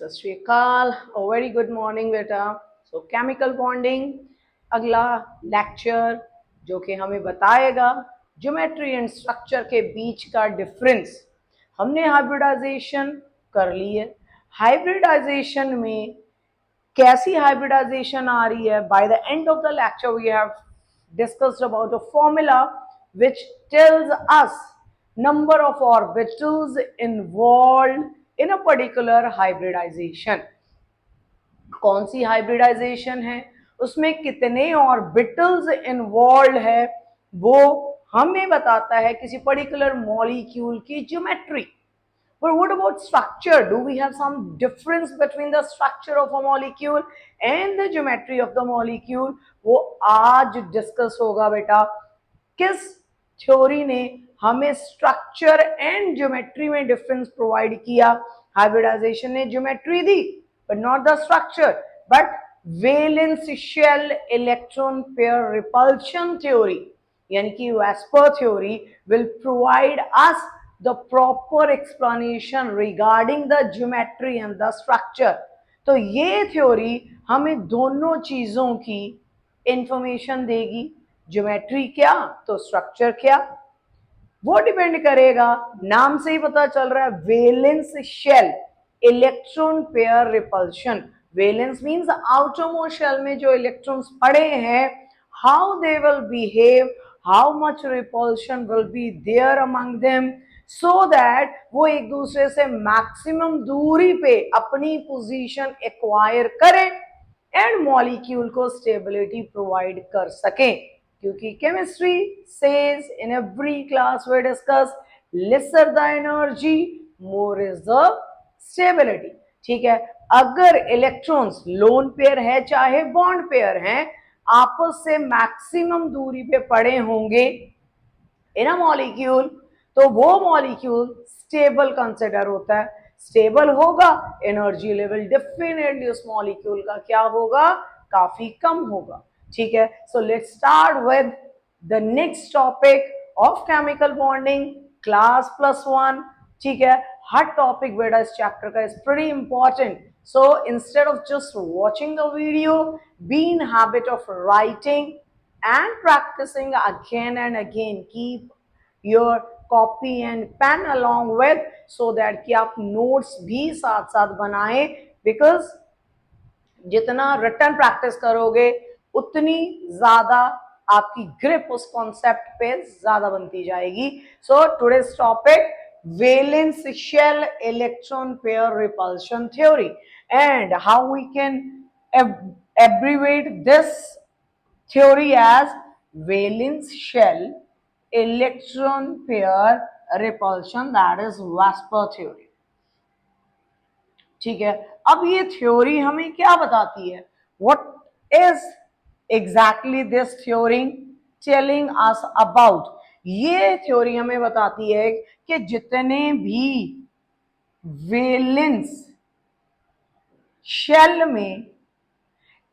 सत श्री अकाल और वेरी गुड मॉर्निंग बेटा। सो केमिकल बॉन्डिंग अगला लेक्चर जो कि हमें बताएगा ज्योमेट्री एंड स्ट्रक्चर के बीच का डिफरेंस। हमने हाइब्रिडाइजेशन कर ली है। हाइब्रिडाइजेशन में कैसी हाइब्रिडाइजेशन आ रही है? By the end of the lecture we have discussed about a formula which tells us number of orbitals involved in a particular hybridization। कौन सी हाइब्रिडाइजेशन है, उसमें कितने ऑर्बिटल्स इन्वॉल्व है, वो हमें बताता है किसी पर्टिकुलर मॉलिक्यूल की geometry. But what about structure? Do we have some difference between the structure of a molecule and the geometry of the molecule? वो आज डिस्कस होगा बेटा। किस थ्योरी ने हमें स्ट्रक्चर एंड ज्योमेट्री में डिफरेंस प्रोवाइड किया? हाइब्रिडाइजेशन ने geometry the but not the structure, but valence shell electron pair repulsion theory यानी कि VSEPR theory will provide us the proper explanation regarding the geometry and the structure। तो ये theory हमें दोनों चीजों की इंफॉर्मेशन देगी, ज्योमेट्री क्या तो स्ट्रक्चर क्या। वो डिपेंड करेगा, नाम से ही पता चल रहा है, valence shell electron pair repulsion. Valence means outermost shell में जो इलेक्ट्रॉन्स पड़े हैं, how they will behave, how much repulsion will be there among them, so that वो एक दूसरे से मैक्सिमम दूरी पे अपनी पोजीशन एक्वायर करें एंड मॉलिक्यूल को स्टेबिलिटी प्रोवाइड कर सकें। क्योंकि chemistry says in every class we discuss lesser the energy more is the stability. ठीक है, अगर इलेक्ट्रॉन्स लोन पेयर है चाहे बॉन्ड पेयर हैं, आपस से मैक्सिमम दूरी पे पड़े होंगे इन अ मॉलिक्यूल, तो वो मॉलिक्यूल स्टेबल कंसिडर होता है। स्टेबल होगा, एनर्जी लेवल डेफिनेटली उस मॉलिक्यूल का क्या होगा, काफी कम होगा। ठीक है, so let's start with the next topic of chemical bonding class +1। ठीक है, हर टॉपिक बेटा इस चैप्टर का is pretty important. So instead of just watching the video, be in habit of writing and practicing again and again. Keep your copy and pen along with so that कि आप notes भी साथ साथ बनाएं, because जितना return practice करोगे उतनी ज्यादा आपकी ग्रिप उस कॉन्सेप्ट पे ज्यादा बनती जाएगी। So today's topic valence shell electron pair repulsion theory and how we can abbreviate this theory as valence shell electron pair repulsion, that is Vesper theory। ठीक है, अब ये थ्योरी हमें क्या बताती है? What is exactly this theory telling us about? ये theory हमें बताती है कि जितने भी वेलेंस शेल में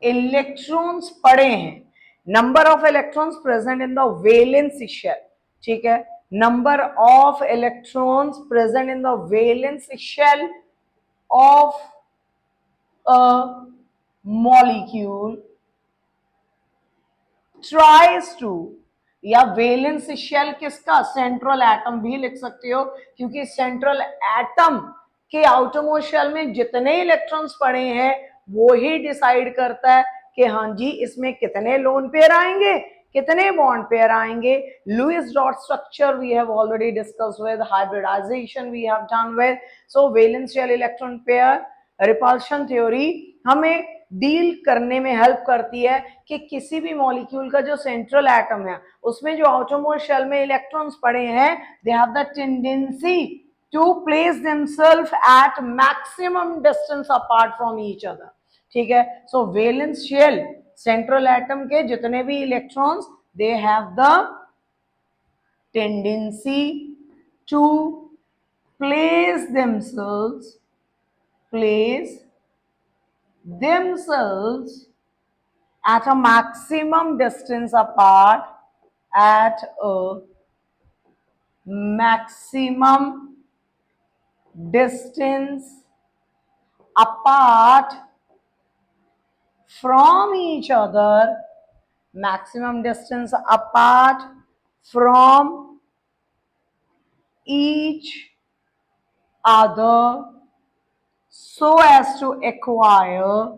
इलेक्ट्रॉन्स पड़े हैं, number of electrons present in the valence shell, ठीक है, number of electrons present in the valence shell of a molecule tries to, या वेलेंस शेल किसका, सेंट्रल एटम भी लिख सकते हो, क्योंकि सेंट्रल एटम के आउटरमोस्ट शेल में जितने इलेक्ट्रॉन्स पड़े हैं वो ही डिसाइड करता है कि हाँ जी इसमें कितने लोन पेयर आएंगे, कितने बॉन्ड पेयर आएंगे। Lewis dot structure we have already discussed with, hybridization we have done with. So valence shell electron pair repulsion theory हमें डील करने में हेल्प करती है कि किसी भी मॉलिक्यूल का जो सेंट्रल एटम है उसमें जो आउटरमोस्ट शेल में इलेक्ट्रॉन्स पड़े हैं, they have the tendency to place themselves at maximum distance apart from each other. ठीक है, so valence shell central atom के जितने भी electrons, they have the tendency to place themselves at a maximum distance apart, at a maximum distance apart from each other, maximum distance apart from each other so as to acquire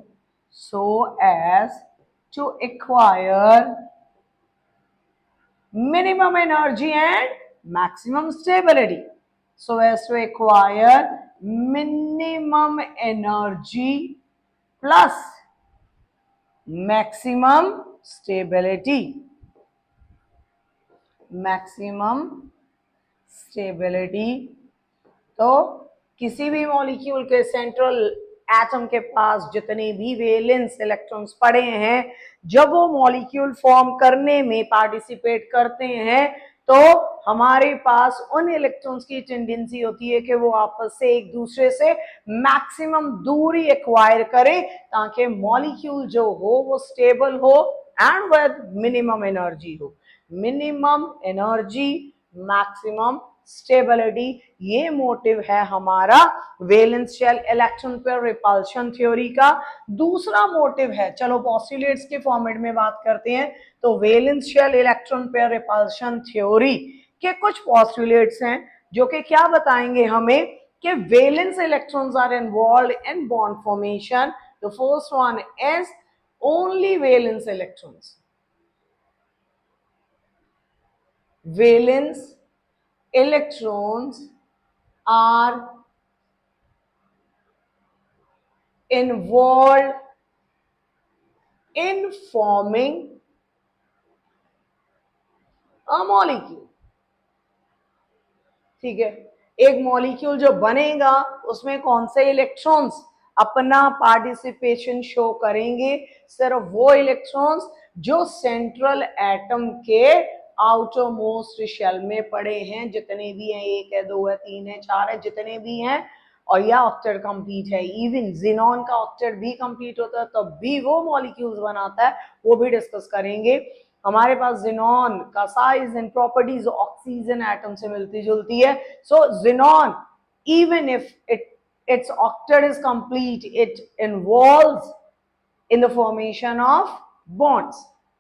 minimum energy and maximum stability. So as to acquire minimum energy plus maximum stability. Maximum stability. तो किसी भी molecule के central atom के पास जितने भी valence electrons पड़े हैं, जब वो मॉलिक्यूल फॉर्म करने में पार्टिसिपेट करते हैं तो हमारे पास उन इलेक्ट्रॉन्स की टेंडेंसी होती है कि वो आपस से एक दूसरे से मैक्सिमम दूरी एक्वायर करें ताकि मॉलिक्यूल जो हो वो स्टेबल हो एंड विद मिनिमम एनर्जी हो. मिनिमम एनर्जी, मैक्सिमम स्टेबिलिटी, ये मोटिव है हमारा valence shell electron pair repulsion theory का. दूसरा मोटिव है, चलो पॉस्टुलेट्स के फॉर्मेट में बात करते हैं. तो valence shell electron pair repulsion theory के कुछ पॉस्टुलेट्स हैं जो कि क्या बताएंगे हमें कि valence electrons are involved in bond formation. The first one is only valence electrons. Valence electrons are involved in forming a molecule. ठीक है, एक मॉलिक्यूल जो बनेगा उसमें कौन से इलेक्ट्रॉन्स अपना पार्टिसिपेशन शो करेंगे? सिर्फ वो इलेक्ट्रॉन्स जो सेंट्रल एटम के आउटर मोस्ट शेल में पड़े हैं, जितने भी हैं, 1 है, 2 है, 3 है, 4 है, जितने भी हैं, और या ऑक्टेट कंप्लीट है. इवन जिनॉन का ऑक्टेट भी कंप्लीट होता है तब भी वो मॉलिक्यूल्स बनाता है, वो भी डिस्कस करेंगे. हमारे पास जिनॉन का size and properties oxygen atom से मिलती जुलती है. So xenon, even if its octet is complete, it involves in the formation of bonds.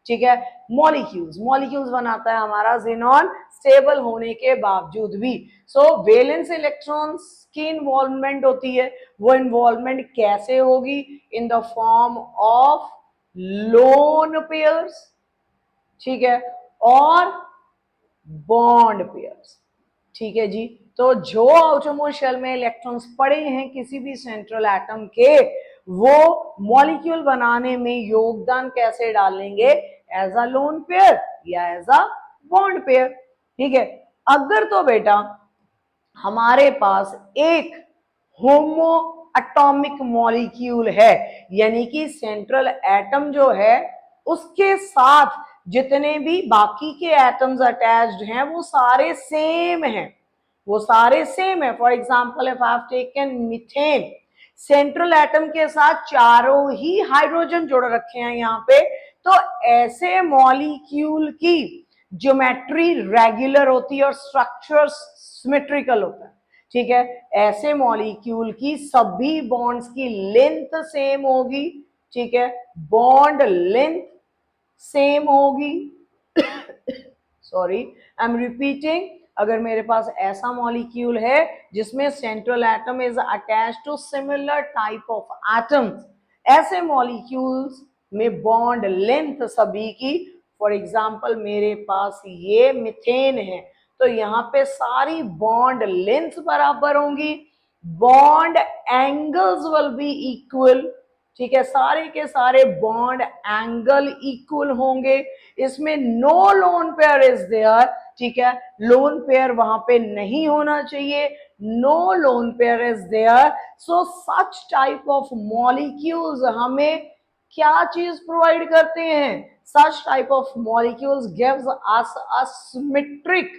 ठीक है, मॉलिक्यूल्स बनाता है हमारा जिनॉन स्टेबल होने के बावजूद भी. सो वैलेंस इलेक्ट्रॉन्स की इन्वॉल्वमेंट होती है. वो इन्वॉल्वमेंट कैसे होगी? In the form of loan pairs, ठीक है, और बॉन्ड पेयर्स. ठीक है जी. तो जो आउटरमोस्ट शेल में इलेक्ट्रॉन्स पड़े हैं किसी भी सेंट्रल एटम के, वो मॉलिक्यूल बनाने में योगदान कैसे डालेंगे? एज अ लोन पेयर या एज अ बॉन्ड पेयर. ठीक है, अगर तो बेटा हमारे पास एक होमो एटॉमिक मॉलिक्यूल है, यानी कि सेंट्रल एटम जो है उसके साथ जितने भी बाकी के एटम्स अटैच्ड हैं वो सारे सेम हैं, वो सारे सेम है. For example if I have taken methane, central atom के साथ चारों ही हाइड्रोजन जुड़ रखे हैं यहाँ पे, तो ऐसे मॉलिक्यूल की ज्योमेट्री रेगुलर होती है और स्ट्रक्चर सिमेट्रिकल होता है. ठीक है, ऐसे मॉलिक्यूल की सभी बॉन्ड्स की लेंथ सेम होगी. ठीक है, बॉन्ड लेंथ सेम होगी. Sorry, I am repeating. अगर मेरे पास ऐसा मॉलिक्यूल है जिसमें central atom is attached to similar type of atoms, ऐसे मॉलिक्यूल्स में बॉन्ड लेंथ सभी की, फॉर एग्जांपल मेरे पास ये मीथेन है तो यहाँ पे सारी बॉन्ड लेंथ बराबर होंगी, bond angles will be equal. ठीक है, सारे के सारे बॉन्ड एंगल इक्वल होंगे. इसमें no lone pair is there. ठीक है, लोन पेयर वहां पे नहीं होना चाहिए. No lone pair is there. So such type of molecules हमें क्या चीज प्रोवाइड करते हैं? Such type of molecules gives us a symmetric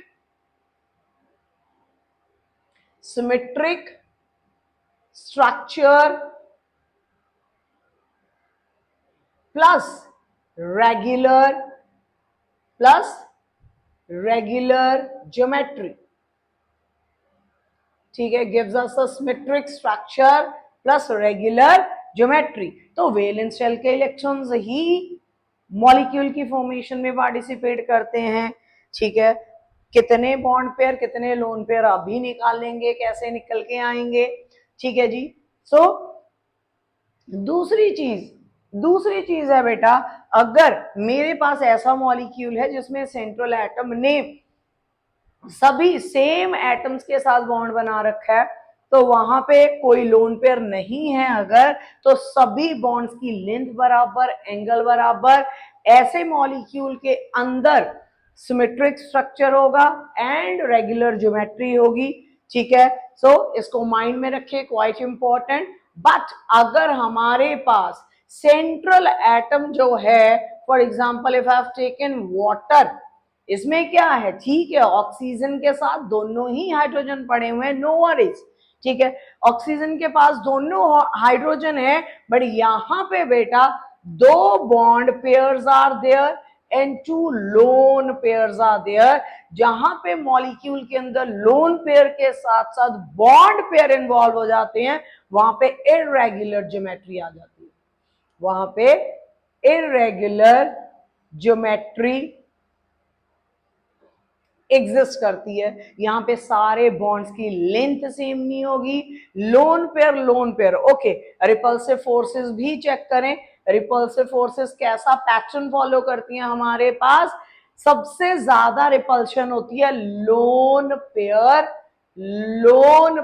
structure plus regular geometry. ठीक है, gives us a symmetric structure plus regular geometry. तो valence shell के electrons ही मॉलिक्यूल की फॉर्मेशन में पार्टिसिपेट करते हैं। ठीक है, कितने बॉन्ड पेयर कितने लोन पेयर अभी निकाल लेंगे, कैसे निकल के आएंगे। ठीक है जी। सो दूसरी चीज है बेटा, अगर मेरे पास ऐसा मॉलिक्यूल है जिसमें सेंट्रल एटम ने सभी सेम एटम्स के साथ बॉन्ड बना रखा है, तो वहां पे कोई लोन पेयर नहीं है अगर, तो सभी बॉन्ड्स की लेंथ बराबर, एंगल बराबर, ऐसे मॉलिक्यूल के अंदर सिमेट्रिक स्ट्रक्चर होगा एंड रेगुलर ज्योमेट्री होगी। ठीक है, सो इसको माइंड में रखिए, क्वाइट इंपॉर्टेंट। बट अगर हमारे पास सेंट्रल एटम जो है, for example if I have taken water, इसमें क्या है, ठीक है, ऑक्सीजन के साथ दोनों ही हाइड्रोजन पड़े हुए हैं, नो वरीज। ठीक है, ऑक्सीजन के पास दोनों हाइड्रोजन है, बट यहां पे बेटा दो bond pairs are there and two lone pairs are there. जहां पे मॉलिक्यूल के अंदर लोन पेयर के साथ साथ बॉन्ड पेयर इन्वॉल्व हो जाते हैं, वहां पे इररेगुलर ज्योमेट्री आ जाती है, वहां पे इररेगुलर ज्योमेट्री एग्जिस्ट करती है। यहां पे सारे बॉन्ड्स की लेंथ सेम नहीं होगी, lone pair okay. Repulsive forces भी चेक करें, रिपल्सिव फोर्सेस कैसा पैटर्न फॉलो करती हैं हमारे पास, सबसे ज्यादा रिपल्शन होती है लोन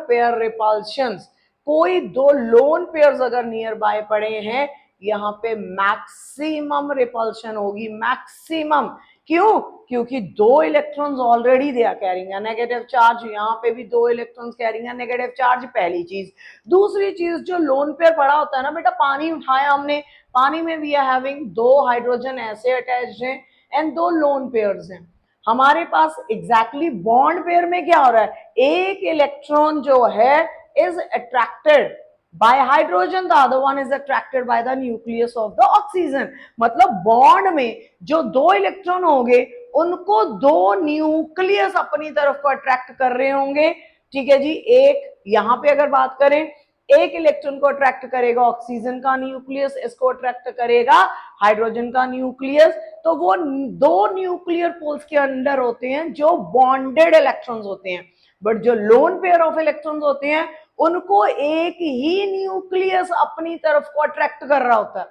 पेयर रिपल्शंस। कोई दो लोन पेयर्स अगर नियर बाय पड़े हैं, यहां पे मैक्सिमम रिपल्शन होगी, मैक्सिमम। क्यों? क्योंकि दो electrons already they are carrying a negative charge, यहां पे भी दो electrons carrying a negative charge, पहली चीज। दूसरी चीज, जो लोन पेयर पड़ा होता है ना बेटा, पानी उठाया हमने, पानी में वी आर हैविंग दो हाइड्रोजन ऐसे अटैच्ड हैं एंड दो लोन पेयर्स हैं। हमारे पास एग्जैक्टली बॉन्ड पेयर में क्या हो रहा है, एक इलेक्ट्रॉन जो है is attracted by hydrogen, the other one is attracted by the nucleus of the oxygen। मतलब बॉन्ड में जो दो इलेक्ट्रॉन होंगे उनको दो न्यूक्लियस अपनी तरफ को अट्रैक्ट कर रहे होंगे। ठीक है जी, एक यहां पे अगर बात करें, एक इलेक्ट्रॉन को अट्रैक्ट करेगा ऑक्सीजन का न्यूक्लियस, इसको अट्रैक्ट करेगा हाइड्रोजन का न्यूक्लियस, तो वो दो न्यूक्लियर पोल्स के अंदर होते हैं जो बॉन्डेड इलेक्ट्रॉन्स होते हैं। बट जो लोन पेयर ऑफ इलेक्ट्रॉन्स होते हैं उनको एक ही न्यूक्लियस अपनी तरफ को अट्रैक्ट कर रहा होता है,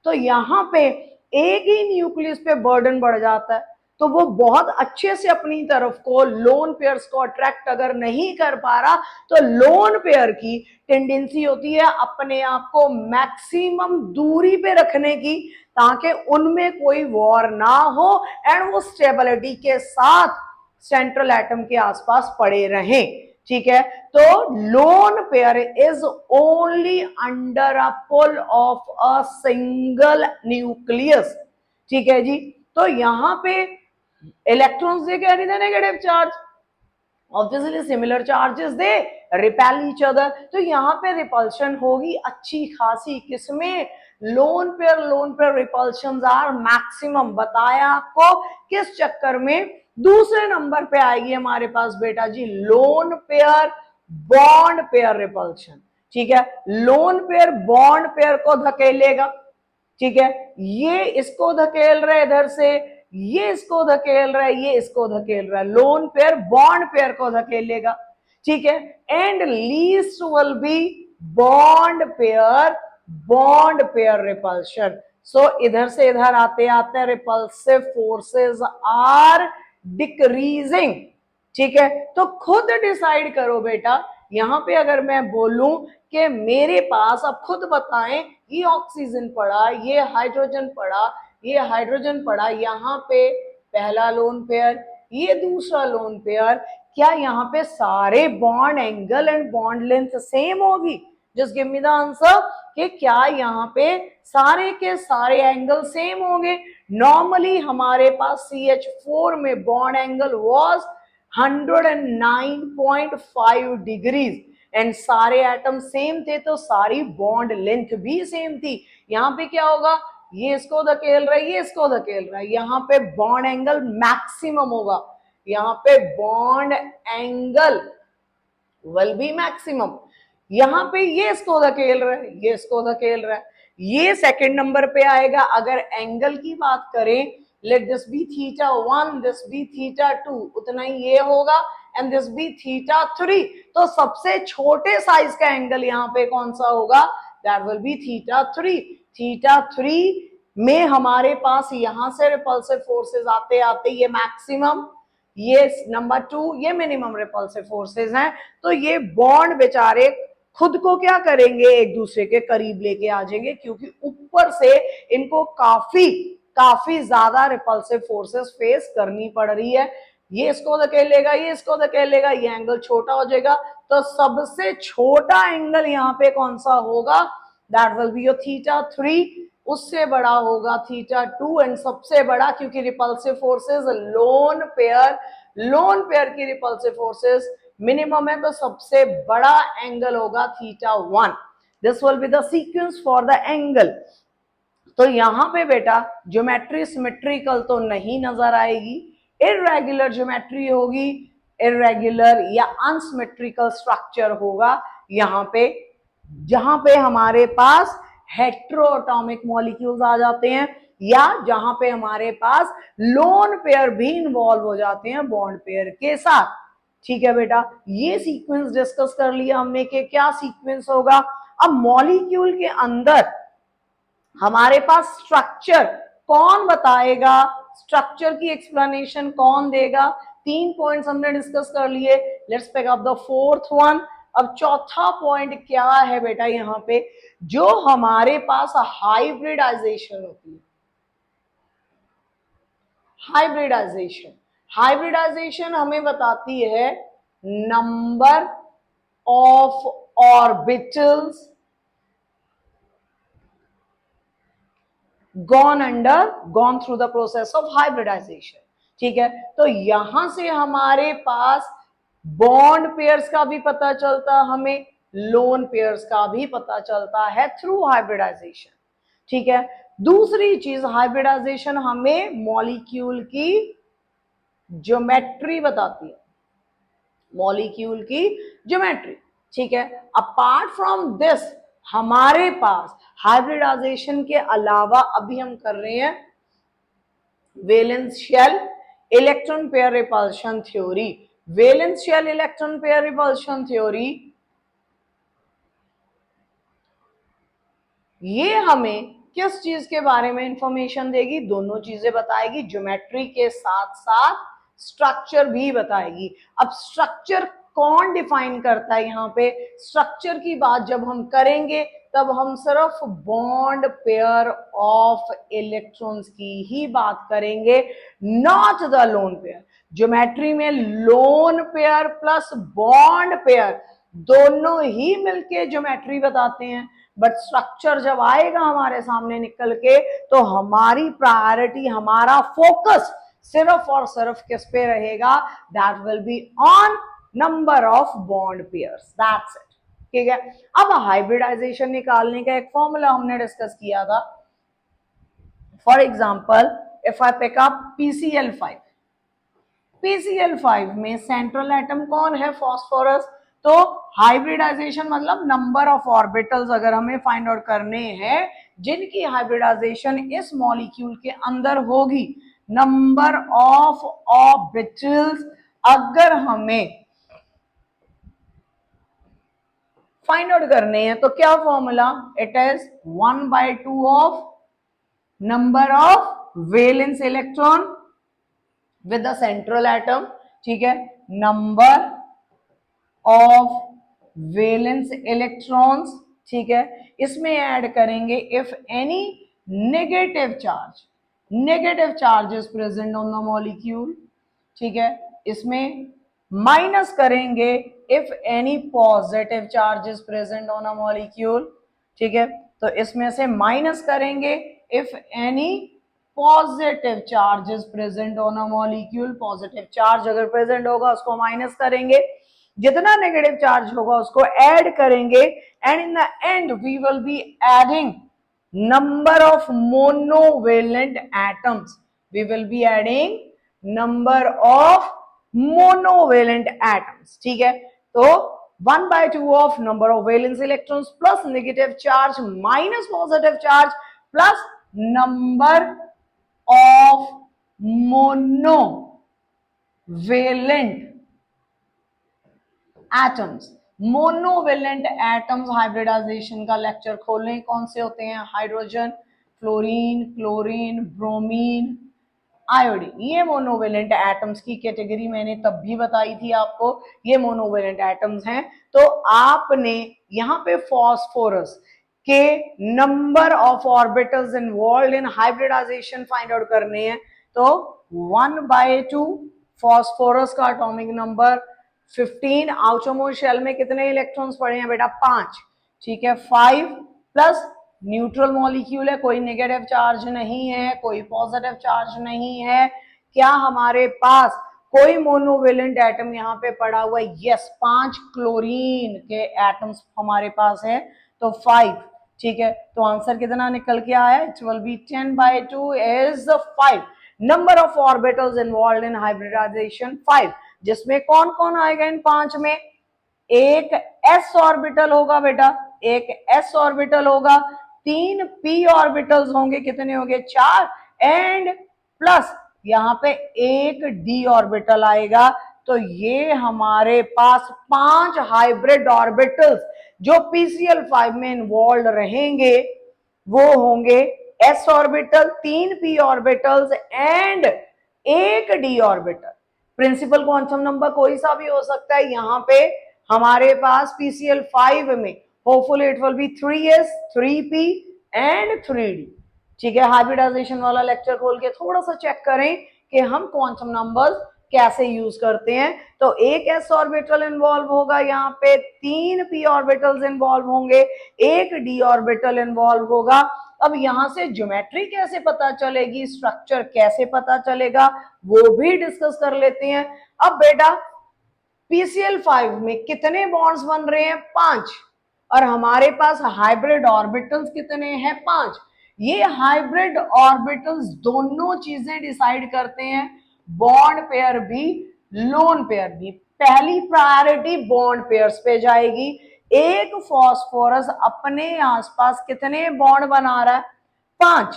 तो यहां पे एक ही न्यूक्लियस पे बर्डन बढ़ जाता है, तो वो बहुत अच्छे से अपनी तरफ को लोन पेयर्स को अट्रैक्ट अगर नहीं कर पा रहा, तो लोन पेयर की टेंडेंसी होती है अपने आप को मैक्सिमम दूरी पे रखने की, ताकि उनमें कोई वॉर ना हो एंड वो स्टेबिलिटी के साथ सेंट्रल एटम के आसपास पड़े रहें। ठीक है, तो lone pair is only under a pull of a single nucleus. ठीक है जी, तो यहां पे electrons they carry the negative charge, obviously similar charges they repel each other, तो यहां पे रिपल्शन होगी अच्छी खासी, किसमें, lone pair repulsion are maximum. बताया आपको किस चक्कर में, दूसरे नंबर पे आएगी हमारे पास बेटा जी lone pair bond pair repulsion. ठीक है, लोन पेयर बॉन्ड पेयर को धकेलेगा, ठीक है, ये इसको धकेल रहा है इधर से, ये इसको धकेल रहा है, ये इसको धकेल रहा है, लोन पेयर बॉन्ड पेयर को धकेलेगा। ठीक है, and least will be bond pair repulsion. So इधर से इधर आते आते रिपल्सिव फोर्सेस आर डिक्रीजिंग। ठीक है, तो खुद डिसाइड करो बेटा, यहां पे अगर मैं बोलूं कि मेरे पास, अब खुद बताएं, ये ऑक्सीजन पड़ा, ये हाइड्रोजन पड़ा, ये हाइड्रोजन पड़ा, यहां पे पहला लोन पेयर, ये दूसरा लोन पेयर, क्या यहाँ पे सारे bond angle and bond length same होगी? Just give me the answer कि क्या यहाँ पे सारे के सारे एंगल सेम होंगे? नॉर्मली हमारे पास CH4 में bond angle was 109.5 degrees and सारे एटम सेम थे, तो सारी बॉन्ड लेंथ भी सेम थी। यहाँ पे क्या होगा, ये इसको धकेल रहा है, ये इसको धकेल रहा है, यहाँ पे बॉन्ड एंगल मैक्सिमम होगा, यहाँ पे bond angle will be maximum. यहाँ पे ये इसको धकेल रहा है, ये इसको धकेल रहा है, ये सेकंड नंबर पे आएगा। अगर एंगल की बात करें, let this be theta 1, this be theta 2, उतना ही ये होगा, एंड दिस बी थीटा 3। तो सबसे छोटे साइज का एंगल यहाँ पे कौन सा होगा? That will B theta 3। Theta 3 में हमारे पास यहां से रिपल्सिव फोर्सेस आते आते ये मैक्सिमम, ये नंबर 2 ये मिनिमम रिपल्सिव फोर्सेस हैं। तो ये बॉन्ड बेचारे खुद को क्या करेंगे, एक दूसरे के करीब लेके आ जाएंगे, क्योंकि ऊपर से इनको काफी ज्यादा रिपल्सिव फोर्सेस फेस करनी पड़ रही है। ये इसको धकेलेगा, ये इसको धकेलेगा, ये एंगल छोटा हो जाएगा। तो सबसे छोटा एंगल यहाँ पे कौन सा होगा? That will be your theta 3। उससे बड़ा होगा थीटा 2, एंड सबसे बड़ा, क्योंकि रिपल्सिव फोर्सेस लोन पेयर की रिपल्सिव फोर्सेस मिनिमम है, तो सबसे बड़ा एंगल होगा theta 1। This will be the sequence for the angle. तो यहां पे बेटा ज्योमेट्री सिमेट्रिकल तो नहीं नजर आएगी, इररेगुलर ज्योमेट्री होगी, इररेगुलर या अनसिमेट्रिकल स्ट्रक्चर होगा यहां पे, जहां पे हमारे पास हेट्रोएटॉमिक मॉलिक्यूल्स आ जाते हैं, या जहां पे हमारे पास लोन पेयर भी इन्वॉल्व हो जाते हैं बॉन्ड पेयर के साथ। ठीक है बेटा, ये सीक्वेंस डिस्कस कर लिया हमने कि क्या सीक्वेंस होगा। अब मॉलिक्यूल के अंदर हमारे पास स्ट्रक्चर कौन बताएगा, स्ट्रक्चर की एक्सप्लेनेशन कौन देगा? 3 पॉइंट्स हमने डिस्कस कर लिए, let's pick up the fourth one. अब चौथा पॉइंट क्या है बेटा यहाँ पे? जो हमारे पास हाइब्रिडाइजेशन होती है, हाइब्रिडाइजेशन हमें बताती है number of orbitals gone through the process of hybridization। ठीक है, तो यहां से हमारे पास बॉन्ड पेयर्स का भी पता चलता, हमें लोन पेयर्स का भी पता चलता है थ्रू हाइब्रिडाइजेशन। ठीक है, दूसरी चीज, हाइब्रिडाइजेशन हमें मॉलिक्यूल की ज्योमेट्री बताती है, मॉलिक्यूल की ज्योमेट्री। ठीक है, अपार्ट फ्रॉम दिस हमारे पास हाइब्रिडाइजेशन के अलावा अभी हम कर रहे हैं valence shell electron pair repulsion theory. Valence shell electron pair repulsion theory ये हमें किस चीज के बारे में इंफॉर्मेशन देगी? दोनों चीजें बताएगी, ज्योमेट्री के साथ साथ स्ट्रक्चर भी बताएगी। अब स्ट्रक्चर कौन डिफाइन करता है? यहाँ पे स्ट्रक्चर की बात जब हम करेंगे तब हम सिर्फ बॉन्ड पेयर ऑफ इलेक्ट्रॉन्स की ही बात करेंगे, not the lone pair. Geometry में lone pair plus bond pair दोनों ही मिलके ज्योमेट्री बताते हैं, बट स्ट्रक्चर जब आएगा हमारे सामने निकल के तो हमारी प्रायोरिटी, हमारा फोकस सिर्फ और सिर्फ किस पे रहेगा? That will be on number of bond pairs, that's it. ठीक है, अब हाइब्रिडाइजेशन निकालने का एक फॉर्मूला हमने डिस्कस किया था। For example if I pick up PCl5, PCl5 में सेंट्रल एटम कौन है? फास्फोरस। तो हाइब्रिडाइजेशन मतलब नंबर ऑफ ऑर्बिटल्स अगर हमें फाइंड आउट करने हैं जिनकी हाइब्रिडाइजेशन इस मॉलिक्यूल के अंदर होगी, नंबर ऑफ ऑर्बिटल्स अगर हमें फाइंड आउट करने हैं तो क्या formula? It is 1/2 of number of valence electron with the central atom. ठीक है, नंबर ऑफ वैलेंस इलेक्ट्रॉन्स। ठीक है, इसमें ऐड करेंगे if any negative charge is present on the molecule. ठीक है, इसमें माइनस करेंगे if any positive charge is present on a molecule. ठीक है, तो इसमें से माइनस करेंगे if any positive charge is present on a molecule. Positive charge अगर प्रेजेंट होगा उसको माइनस करेंगे, जितना नेगेटिव चार्ज होगा उसको ऐड करेंगे, and in the end we will be adding number of monovalent atoms. We will be adding number of monovalent atoms. ठीक है, तो 1/2 of number of valence electrons plus negative charge minus positive charge plus number of monovalent atoms. Monovalent atoms hybridization का lecture खोल लें। कौन से होते हैं? Hydrogen, fluorine, chlorine, bromine, iodine. ये मोनोवेलेंट एटम्स की कैटेगरी मैंने तब भी बताई थी आपको, ये मोनोवेलेंट एटम्स हैं। तो आपने यहाँ पे फॉस्फोरस के number of orbitals involve in hybridization find out करने हैं। तो 1/2 फॉस्फोरस का एटॉमिक नंबर 15। आउटरमोस्ट शेल में कितने इलेक्ट्रॉन्स पड़े हैं बेटा? 5। ठीक है, 5 प्लस न्यूट्रल मॉलिक्यूल है, कोई नेगेटिव चार्ज नहीं है, कोई पॉजिटिव चार्ज नहीं है। क्या हमारे पास कोई मोनोवेलेंट एटम यहाँ पे पड़ा हुआ है? यस, 5 क्लोरीन के एटम्स हमारे पास है, तो 5। ठीक है, तो आंसर कितना निकल के आया? It will be 10/2 is 5। Number of orbitals involve in hybridization 5, जिसमें कौन कौन आएगा इन 5 में? एक s ऑर्बिटल होगा बेटा, एक s ऑर्बिटल होगा, 3 p ऑर्बिटल्स होंगे, कितने होंगे? 4, एंड प्लस यहां पे एक d ऑर्बिटल आएगा। तो ये हमारे पास 5 हाइब्रिड ऑर्बिटल्स जो PCl5 में इन्वॉल्व रहेंगे वो होंगे s orbital, 3 p orbitals and एक d orbital. Principal quantum number कोई सा भी हो सकता है। यहाँ पे हमारे पास PCl5 में hopefully it will B 3s, 3p and 3d। ठीक है, हाइब्रिडाइजेशन वाला लेक्चर खोल के थोड़ा सा चेक करें कि हम क्वांटम नंबर्स कैसे यूज करते हैं। तो एक s ऑर्बिटल इन्वॉल्व होगा, यहाँ पे 3 p ऑर्बिटल्स इन्वॉल्व होंगे, एक d ऑर्बिटल इन्वॉल्व होगा। अब यहां से ज्योमेट्री कैसे पता चलेगी, स्ट्रक्चर कैसे पता चलेगा, वो भी डिस्कस कर लेते हैं। अब बेटा PCl5 में कितने बॉन्ड्स बन रहे हैं? 5। और हमारे पास हाइब्रिड ऑर्बिटल्स कितने हैं? 5। ये हाइब्रिड ऑर्बिटल्स दोनों चीजें डिसाइड करते हैं, बॉन्ड पेयर भी, लोन पेयर भी। पहली प्रायोरिटी बॉन्ड पेयर्स पे जाएगी। एक फॉस्फोरस अपने आसपास कितने बॉन्ड बना रहा है? 5।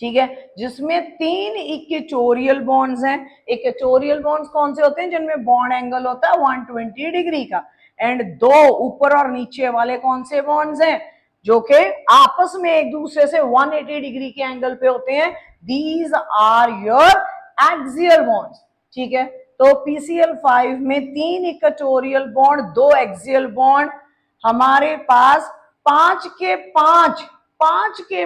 ठीक है, जिसमें 3 इक्वेटोरियल बॉन्ड्स हैं। इक्वेटोरियल बॉन्ड्स कौन से होते हैं? जिनमें बॉन्ड एंगल होता है 120 डिग्री का। एंड 2 ऊपर और नीचे वाले कौन से बॉन्ड्स हैं? जो कि आपस में एक दूसरे से 180 डिग्री के एंगल पे होते हैं। These are your axial bonds. ठीक है, तो PCl5 में 3 इक्वेटोरियल बॉन्ड, 2 एक्सियल बॉन्ड। हमारे पास 5 के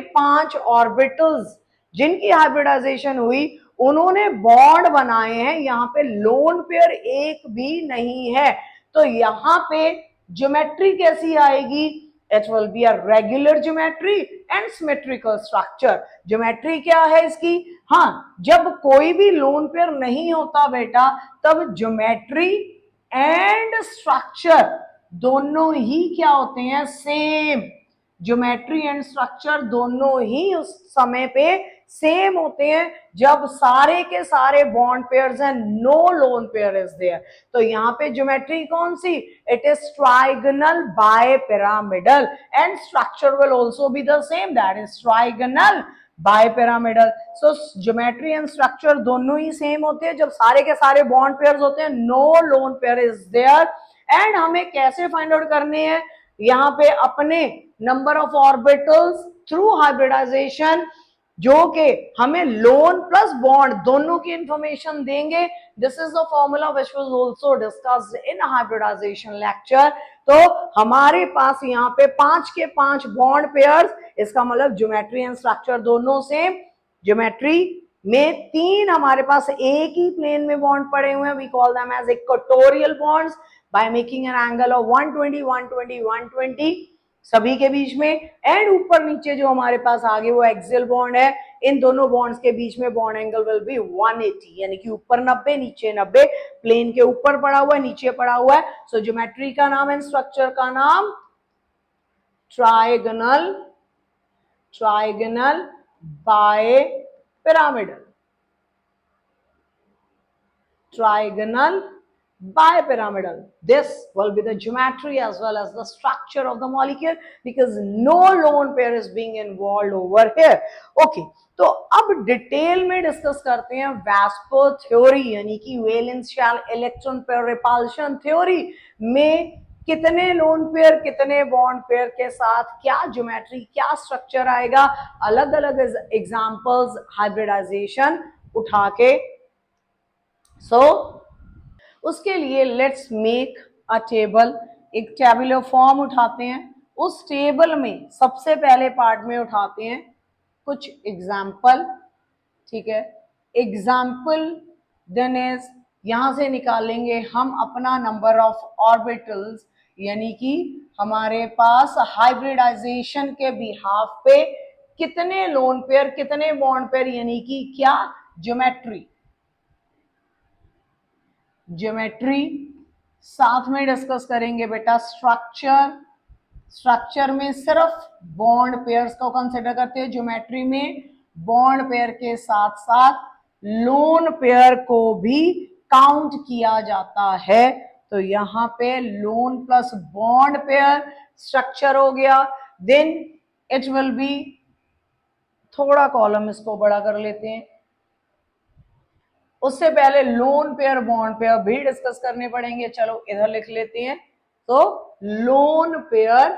5 ऑर्बिटल्स जिनकी हाइब्रिडाइजेशन हुई, उन्होंने बॉन्ड बनाए हैं। यहाँ पे लोन पेयर एक भी नहीं है। तो यहाँ पे ज्योमेट्री कैसी आएगी? It will be a regular geometry and symmetrical structure. Geometry क्या है इसकी? हाँ, जब कोई भी लोन पेयर नहीं होता बेटा, तब ज्योमेट्री एंड स्ट्रक्चर दोनों ही क्या होते हैं? सेम। ज्योमेट्री एंड स्ट्रक्चर दोनों ही उस समय पे सेम होते हैं जब सारे के सारे बॉन्ड पेयर्स हैं, no lone pair is there. तो यहाँ पे ज्योमेट्री कौन सी? It is trigonal bipyramidal, and structure will also be the same, that is trigonal bipyramidal. So geometry and structure दोनों ही सेम होते हैं जब सारे के सारे बॉन्ड पेयर्स होते हैं, no lone pair is there. And हमें कैसे फाइंड आउट करने हैं? यहाँ पे अपने number of orbitals through hybridization, जो कि हमें लोन प्लस बॉन्ड दोनों की इंफॉर्मेशन देंगे। This is the formula which was also discussed in hybridization lecture. तो हमारे पास यहाँ पे 5 के 5 बॉन्ड पेयर्स, इसका मतलब ज्योमेट्री एंड स्ट्रक्चर दोनों सेम। ज्योमेट्री में 3 हमारे पास एक ही प्लेन में बॉन्ड पड़े हुए हैं, we call them as equatorial bonds by making an angle of 120 120 120 सभी के बीच में। एंड ऊपर नीचे जो हमारे पास आगे वो एक्सियल बॉन्ड है, इन दोनों बॉन्ड्स के बीच में बॉन्ड एंगल विल बी 180, यानी कि ऊपर 90 नीचे 90, प्लेन के ऊपर पड़ा हुआ है नीचे पड़ा हुआ है। सो ज्योमेट्री का नाम एंड स्ट्रक्चर का नाम trigonal, trigonal bipyramidal, trigonal bipyramidal. This will be the geometry as well as the structure of the molecule because no lone pair is being involved over here. Okay, तो अब detail में discuss करते हैं वैस्पर theory यानी कि valence shell electron pair repulsion theory में कितने lone pair कितने बॉन्ड पेयर के साथ क्या ज्योमेट्री क्या स्ट्रक्चर आएगा, अलग अलग एग्जांपल्स हाइब्रिडाइजेशन उठा के। सो उसके लिए लेट्स मेक अ टेबल, एक टेबुलर फॉर्म उठाते हैं, उस टेबल में सबसे पहले पार्ट में उठाते हैं कुछ एग्जाम्पल, ठीक है, एग्जाम्पल देन इज यहां से निकालेंगे हम अपना नंबर ऑफ ऑर्बिटल्स यानी कि हमारे पास हाइब्रिडाइजेशन के बिहाफ पे कितने लोन पेयर कितने बॉन्ड पेयर यानी कि क्या ज्योमेट्री ज्योमेट्री साथ में डिस्कस करेंगे बेटा। स्ट्रक्चर, स्ट्रक्चर में सिर्फ बॉन्ड पेयर्स को कंसिडर करते हैं, ज्योमेट्री में बॉन्ड पेयर के साथ साथ लोन पेयर को भी काउंट किया जाता है। तो यहां पे lone plus bond pair structure हो गया। देन इट विल बी, थोड़ा कॉलम इसको बड़ा कर लेते हैं, उससे पहले लोन पेयर बॉन्ड पेयर भी डिस्कस करने पड़ेंगे, चलो इधर लिख लेते हैं। तो lone pair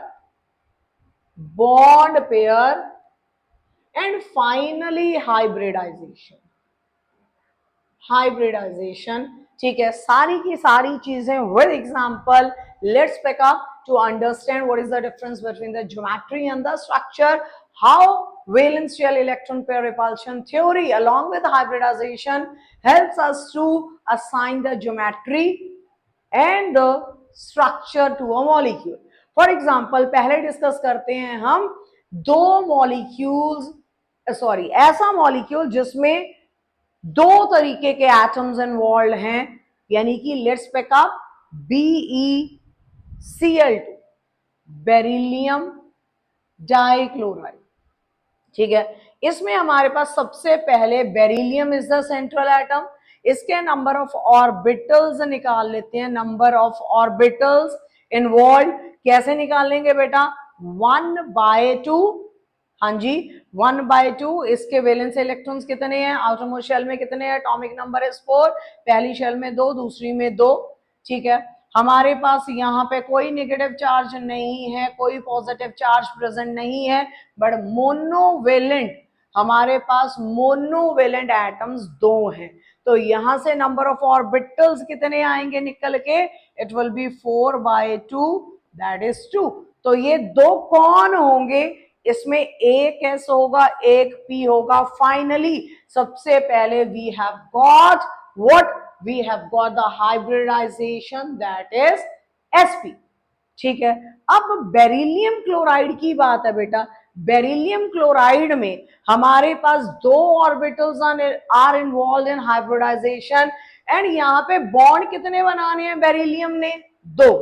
bond pair and finally hybridization, hybridization, ठीक है, सारी की सारी चीजें with example. Let's pick up to understand what is the difference between the geometry and the structure, how valence shell electron pair repulsion theory along with hybridization helps us to assign the geometry and the structure to a molecule. For example, पहले discuss करते हैं हम दो molecules, sorry ऐसा molecule जिसमें दो तरीके के एटम्स इन्वॉल्व हैं, यानी कि let's pick up BeCl2 beryllium dichloride, ठीक है। इसमें हमारे पास सबसे पहले beryllium is the central atom, इसके नंबर ऑफ ऑर्बिटल्स निकाल लेते हैं, नंबर ऑफ ऑर्बिटल्स इन्वॉल्व कैसे निकालेंगे बेटा, 1/2, हाँ जी 1/2। इसके वैलेंस इलेक्ट्रॉन्स कितने हैं, आउटरमोस्ट शेल में कितने हैं, एटॉमिक नंबर इज 4, पहली शेल में 2 दूसरी में 2, ठीक है। हमारे पास यहाँ पे कोई नेगेटिव चार्ज नहीं है, कोई पॉजिटिव चार्ज प्रेजेंट नहीं है, बट मोनोवेलेंट, हमारे पास मोनोवेलेंट एटम्स 2 हैं। तो यहां से नंबर ऑफ ऑर्बिटल्स कितने आएंगे निकल के, it will B 4/2 that is 2। तो ये 2 कौन होंगे, इसमें एक s होगा एक p होगा। फाइनली सबसे पहले we have got what, we have got the hybridization that is sp, ठीक है। अब बेरिलियम क्लोराइड की बात है बेटा, बेरिलियम क्लोराइड में हमारे पास 2 orbitals are involve in hybridization and यहाँ पे बॉन्ड कितने बनाने हैं बेरिलियम ने, 2।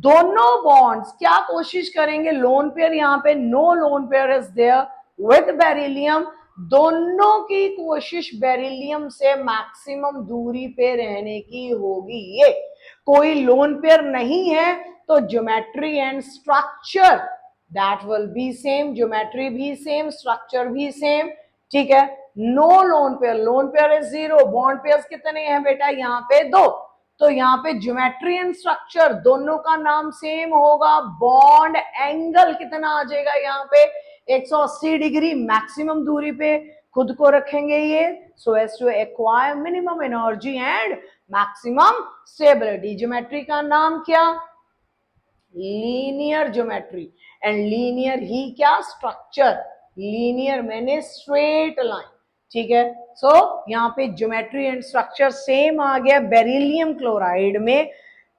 दोनों बॉन्ड्स क्या कोशिश करेंगे, लोन पेयर यहाँ पे no lone pair is there with beryllium, दोनों की कोशिश बेरिलियम से मैक्सिमम दूरी पे रहने की होगी। ये कोई लोन पेयर नहीं है तो geometry and structure that will be same, geometry भी सेम स्ट्रक्चर भी सेम, ठीक है। No lone pair, lone pair is 0, bond pairs कितने हैं बेटा यहाँ पे 2, तो यहाँ पे ज्योमेट्री एंड स्ट्रक्चर दोनों का नाम सेम होगा। बॉन्ड एंगल कितना आ जाएगा यहाँ पे 180 डिग्री, मैक्सिमम दूरी पे खुद को रखेंगे ये, so as to acquire minimum energy and maximum stability. Geometry का नाम क्या, लीनियर ज्योमेट्री, एंड लीनियर ही क्या, स्ट्रक्चर, लीनियर मैंने स्ट्रेट लाइन, ठीक है। सो यहाँ पे ज्योमेट्री एंड स्ट्रक्चर सेम आ गया। बेरिलियम क्लोराइड में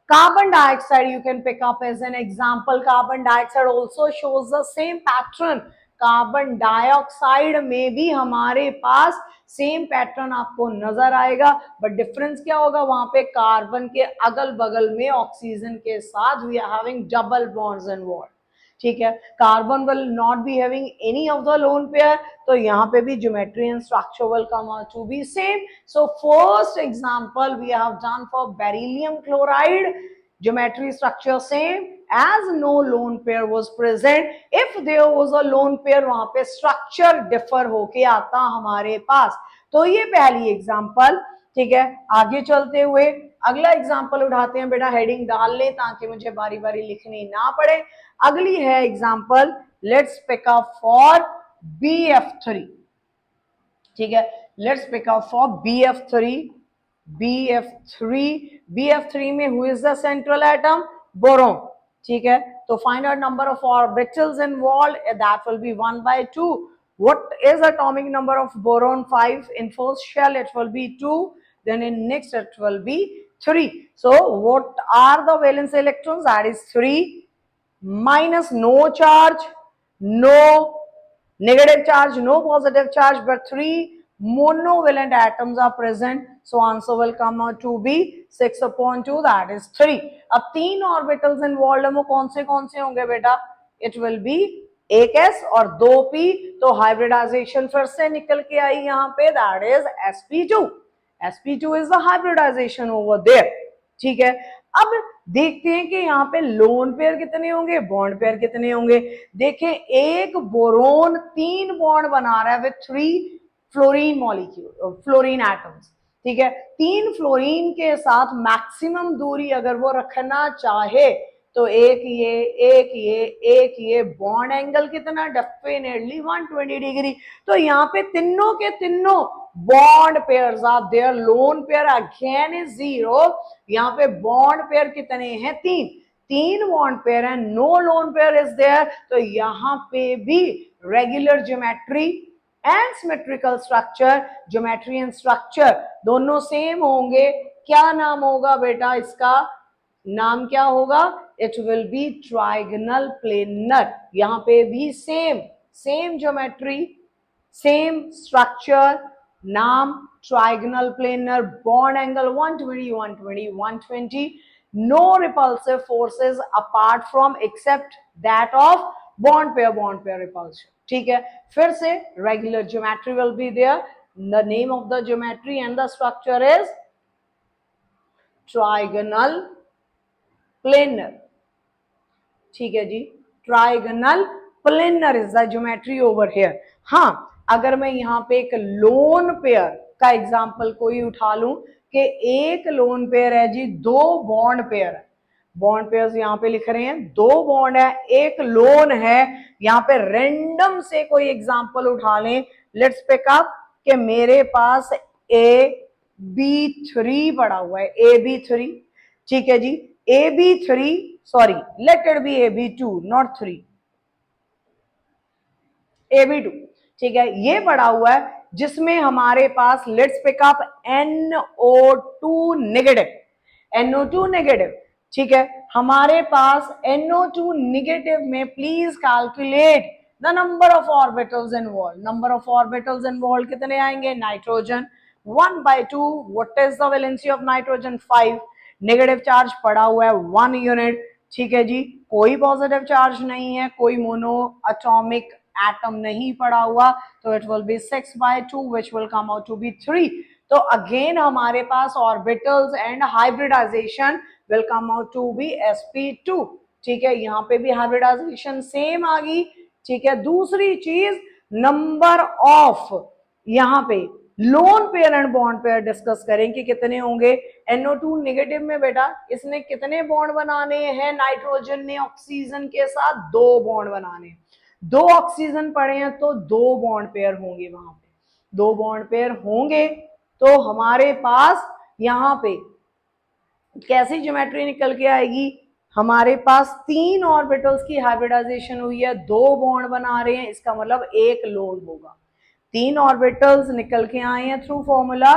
carbon dioxide you can pick up as an example, carbon dioxide also shows the same pattern, carbon dioxide में भी हमारे पास सेम पैटर्न आपको नजर आएगा, बट डिफरेंस क्या होगा, वहां पे कार्बन के अगल बगल में ऑक्सीजन के साथ we are having double bonds involve, ठीक है, carbon will not be having any of the lone pair, तो यहाँ पे भी geometry and structure will come out to be same. So first example we have done for beryllium chloride, geometry structure same as no lone pair was present. If there was a lone pair, वहां पे structure differ होके आता हमारे पास. तो ये पहली example. ठीक है, आगे चलते हुए अगला एग्जांपल उठाते हैं. बेटा हेडिंग डाल ले ताकि मुझे बारी बारी लिखनी ना पड़े. अगली है example, let's pick up for BF3. ठीक है, let's pick up for BF3. BF3 में who is the central atom? Boron. ठीक है, तो find out number of orbitals involved, that will B 1/2. What is atomic number of boron? 5. In first shell it will be 2, then in next it will be 3. So what are the valence electrons? That is 3 minus no charge, no negative charge, no positive charge, but 3 monovalent atoms are present. So answer will come out to be 6/2, that is 3. अब 3 orbitals involved है, वो कौन से होंगे बेटा? It will be एक s और 2 p. तो हाइब्रिडाइजेशन फिर से निकल के आई यहाँ पे, that is sp2. sp2 is the hybridization over there. ठीक है, अब देखते हैं कि यहाँ पे लोन पेयर कितने होंगे, बॉन्ड पेयर कितने होंगे. देखें, एक बोरोन 3 बॉन्ड बना रहा है with 3 fluorine molecule, fluorine atoms. ठीक है, 3 फ्लोरीन के साथ मैक्सिमम दूरी अगर वो रखना चाहे तो एक ये बॉन्ड एंगल कितना? डेफिनेटली 120 डिग्री. तो यहाँ पे तीनों के तीनों bond pairs are there. Lone pair again is 0. यहाँ पे बॉन्ड पेयर कितने हैं? 3 बॉन्ड पेयर है, no lone pair is there. तो यहाँ पे भी regular geometry and symmetrical structure, geometry and structure दोनों सेम होंगे. क्या नाम होगा बेटा इसका? नाम क्या होगा? It will be trigonal planar. यहाँ पे भी सेम ज्योमेट्री, सेम स्ट्रक्चर, नाम trigonal planar, bond angle 120 120 120. No repulsive forces apart from except that of bond pair repulsion. ठीक है, फिर से regular geometry will be there. The name of the geometry and the structure is trigonal planar. ठीक है जी, trigonal planar is the geometry over here. हाँ, अगर मैं यहाँ पे एक लोन पेयर का एग्जांपल कोई उठा लूं कि एक लोन पेयर है जी, 2 बॉन्ड पेयर है. बॉन्ड पेयर्स यहाँ पे लिख रहे हैं, 2 बॉन्ड है, एक लोन है. यहाँ पे रैंडम से कोई एग्जांपल उठा लें. लेट्स पिक अप कि मेरे पास AB3 पड़ा हुआ है, AB3. ठीक है जी, AB3, sorry, let it be AB2 not 3, AB2. ठीक है, ये पड़ा हुआ है जिसमें हमारे पास, let's pick up NO2 negative. NO2 negative. ठीक है, हमारे पास NO2 नेगेटिव में please calculate the number of orbitals involve. Number of orbitals involve कितने आएंगे? Nitrogen 1/2. What is the valency of nitrogen? 5. Negative charge पड़ा हुआ है 1 यूनिट. ठीक है जी, कोई पॉजिटिव चार्ज नहीं है, कोई मोनो एटॉमिक एटम नहीं पड़ा हुआ, तो it will B 6/2 which will come out to be 3. तो अगेन हमारे पास orbitals and hybridization will come out to be sp2. ठीक है, यहाँ पे भी हाइब्रिडाइजेशन सेम आ गई. ठीक है, दूसरी चीज, नंबर ऑफ, यहाँ पे lone pair and bond pair discuss करें कि कितने होंगे. NO2 नेगेटिव में बेटा इसने कितने बॉन्ड बनाने हैं? नाइट्रोजन ने ऑक्सीजन के साथ 2 बॉन्ड बनाने. 2 ऑक्सीजन पड़े हैं तो 2 बॉन्ड पेयर होंगे. वहां पे 2 बॉन्ड पेयर होंगे तो हमारे पास यहाँ पे कैसी ज्योमेट्री निकल के आएगी? हमारे पास 3 ऑर्बिटल्स की हाइब्रिडाइजेशन हुई है, 2 बॉन्ड बना रहे हैं, इसका मतलब एक लोन होगा. 3 ऑर्बिटल्स निकल के आए हैं थ्रू फॉर्मूला,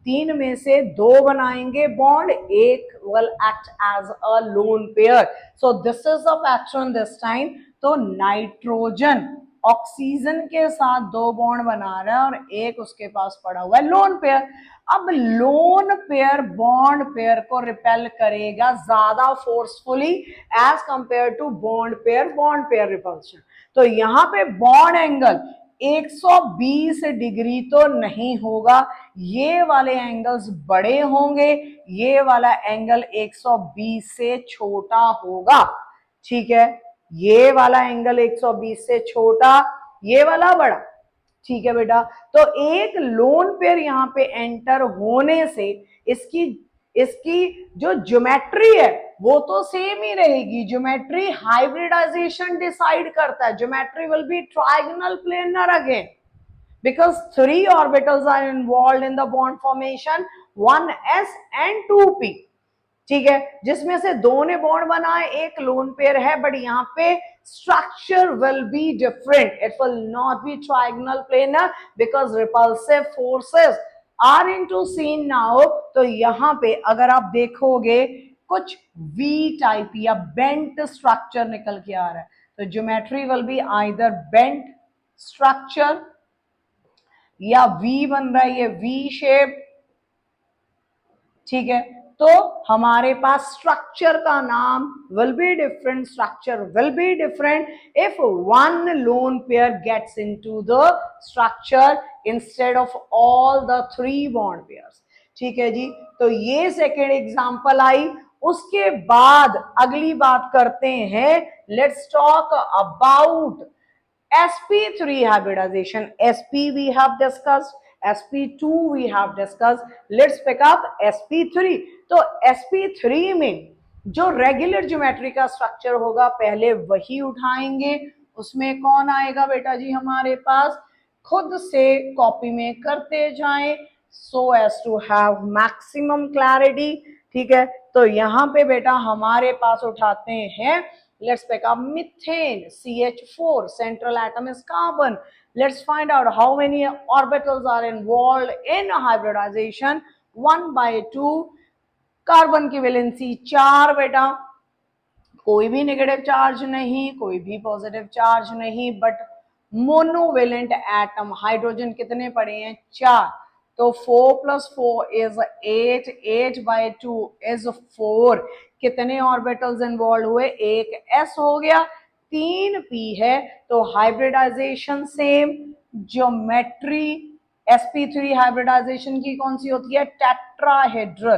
3 में से 2 बनाएंगे बॉन्ड, एक will act as a lone pair. So this is the pattern this time. तो नाइट्रोजन ऑक्सीजन के साथ दो बॉन्ड बना रहा है और एक उसके पास पड़ा हुआ है लोन पेयर। अब लोन पेयर बॉन्ड पेयर को रिपेल करेगा ज्यादा forcefully as compare to bond pair repulsion. तो यहाँ पे बॉन्ड एंगल 120 डिग्री तो नहीं होगा, ये वाले एंगल्स बड़े होंगे, ये वाला एंगल 120 से छोटा होगा। ठीक है, ये वाला एंगल 120 से छोटा, ये वाला बड़ा। ठीक है बेटा, तो एक लोन पेयर यहां पे एंटर होने से इसकी इसकी जो ज्योमेट्री है वो तो सेम ही रहेगी। ज्योमेट्री हाइब्रिडाइजेशन डिसाइड करता है। Geometry will B trigonal planar again because three orbitals are involved in the bond formation, 1s and 2p। ठीक है, जिसमें से दो ने बॉन्ड बनाए, एक लोन पेयर है, बट यहाँ पे structure will be different, it will not be trigonal planar because repulsive forces are into scene now. तो यहाँ पे अगर आप देखोगे कुछ वी टाइप या बेंट स्ट्रक्चर निकल के आ रहा है, तो geometry will be either bent structure या वी बन रहा है, ये वी शेप। ठीक है, तो हमारे पास स्ट्रक्चर का नाम will be different, structure will be different if one lone pair gets into the structure instead of all the three bond pairs. ठीक है जी, तो ये सेकेंड एग्जांपल आई। उसके बाद अगली बात करते हैं, let's talk about sp3 hybridization। sp we have discussed, sp2 we have discussed, let's pick up sp3। तो sp3 में जो रेगुलर ज्योमेट्री का स्ट्रक्चर होगा पहले वही उठाएंगे। उसमें कौन आएगा बेटा जी हमारे पास, खुद से कॉपी में करते जाएं so as to have maximum clarity। ठीक है, तो यहाँ पे बेटा हमारे पास उठाते हैं, let's pick up methane, CH4, central atom is carbon। Let's find out how many orbitals are involved in hybridization, 1/2। Carbon की वैलेंसी 4 बेटा, कोई भी नेगेटिव चार्ज नहीं, कोई भी पॉजिटिव चार्ज नहीं, बट मोनोवेलेंट एटम। हाइड्रोजन कितने पड़े हैं, 4। तो 4 + 4 इज 8, 8/2 इज 4। कितने ऑर्बिटल्स इन्वॉल्व हुए, एक s हो गया, 3 p है, तो hybridisation same. Geometry sp3 hybridisation की कौन सी होती है, tetrahedral,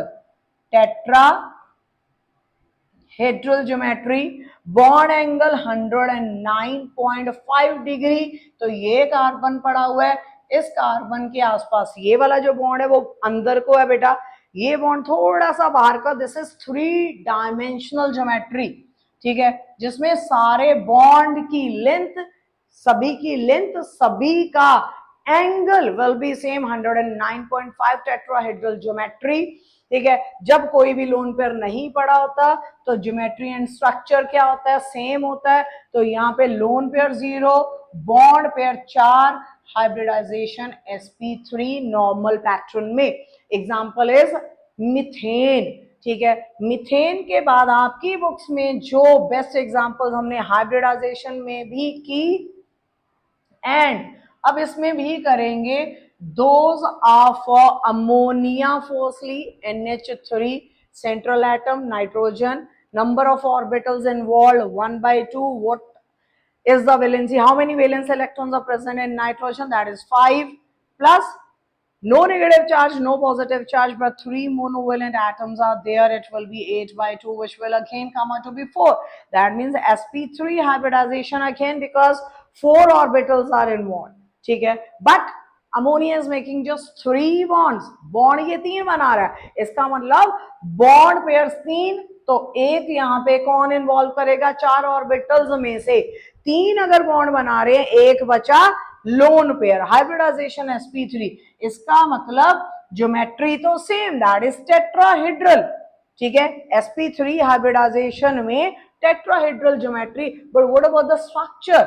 tetrahedral geometry. Bond angle 109.5 degree. तो ये कार्बन पड़ा हुआ है, इस कार्बन के आसपास ये वाला जो बॉन्ड है वो अंदर को है बेटा, ये बॉन्ड थोड़ा सा बाहर का। This is 3 dimensional geometry. ठीक है, जिसमें सारे बॉन्ड की लेंथ, सभी की लेंथ, सभी का angle will be same, 109.5 tetrahedral geometry. ठीक है, जब कोई भी लोन पेयर नहीं पड़ा होता तो ज्योमेट्री एंड स्ट्रक्चर क्या होता है, सेम होता है। तो यहाँ पे lone pair 0, bond pair 4, hybridization sp3 normal pattern में। Example is methane. ठीक है, मीथेन के बाद आपकी बुक्स में जो बेस्ट एग्जांपल्स हमने हाइब्रिडाइजेशन में भी की एंड अब इसमें भी करेंगे, those are for ammonia firstly, NH3, central atom, nitrogen, number of orbitals involved 1/2, what is the valency, how many valence electrons are present in nitrogen, that is 5, plus no negative charge, no positive charge, but 3 monovalent atoms are there, it will be 8/2, which will again come out to be 4. That means sp3 hybridization again because 4 orbitals are involved। ठीक है, but ammonia is making just 3 bonds, bond ये 3 बना रहा है, इसका मतलब bond pairs 3, तो एक यहाँ पे कौन इन्वॉल्व करेगा, 4 ऑर्बिटल्स में से 3 अगर बॉन्ड बना रहे हैं, एक बचा लोन पेयर, हाइब्रिडाइजेशन sp3। इसका मतलब ज्योमेट्री तो सेम, दैट इज टेट्राहेड्रल। ठीक है, sp3 हाइब्रिडाइजेशन में tetrahedral geometry, but what about the structure,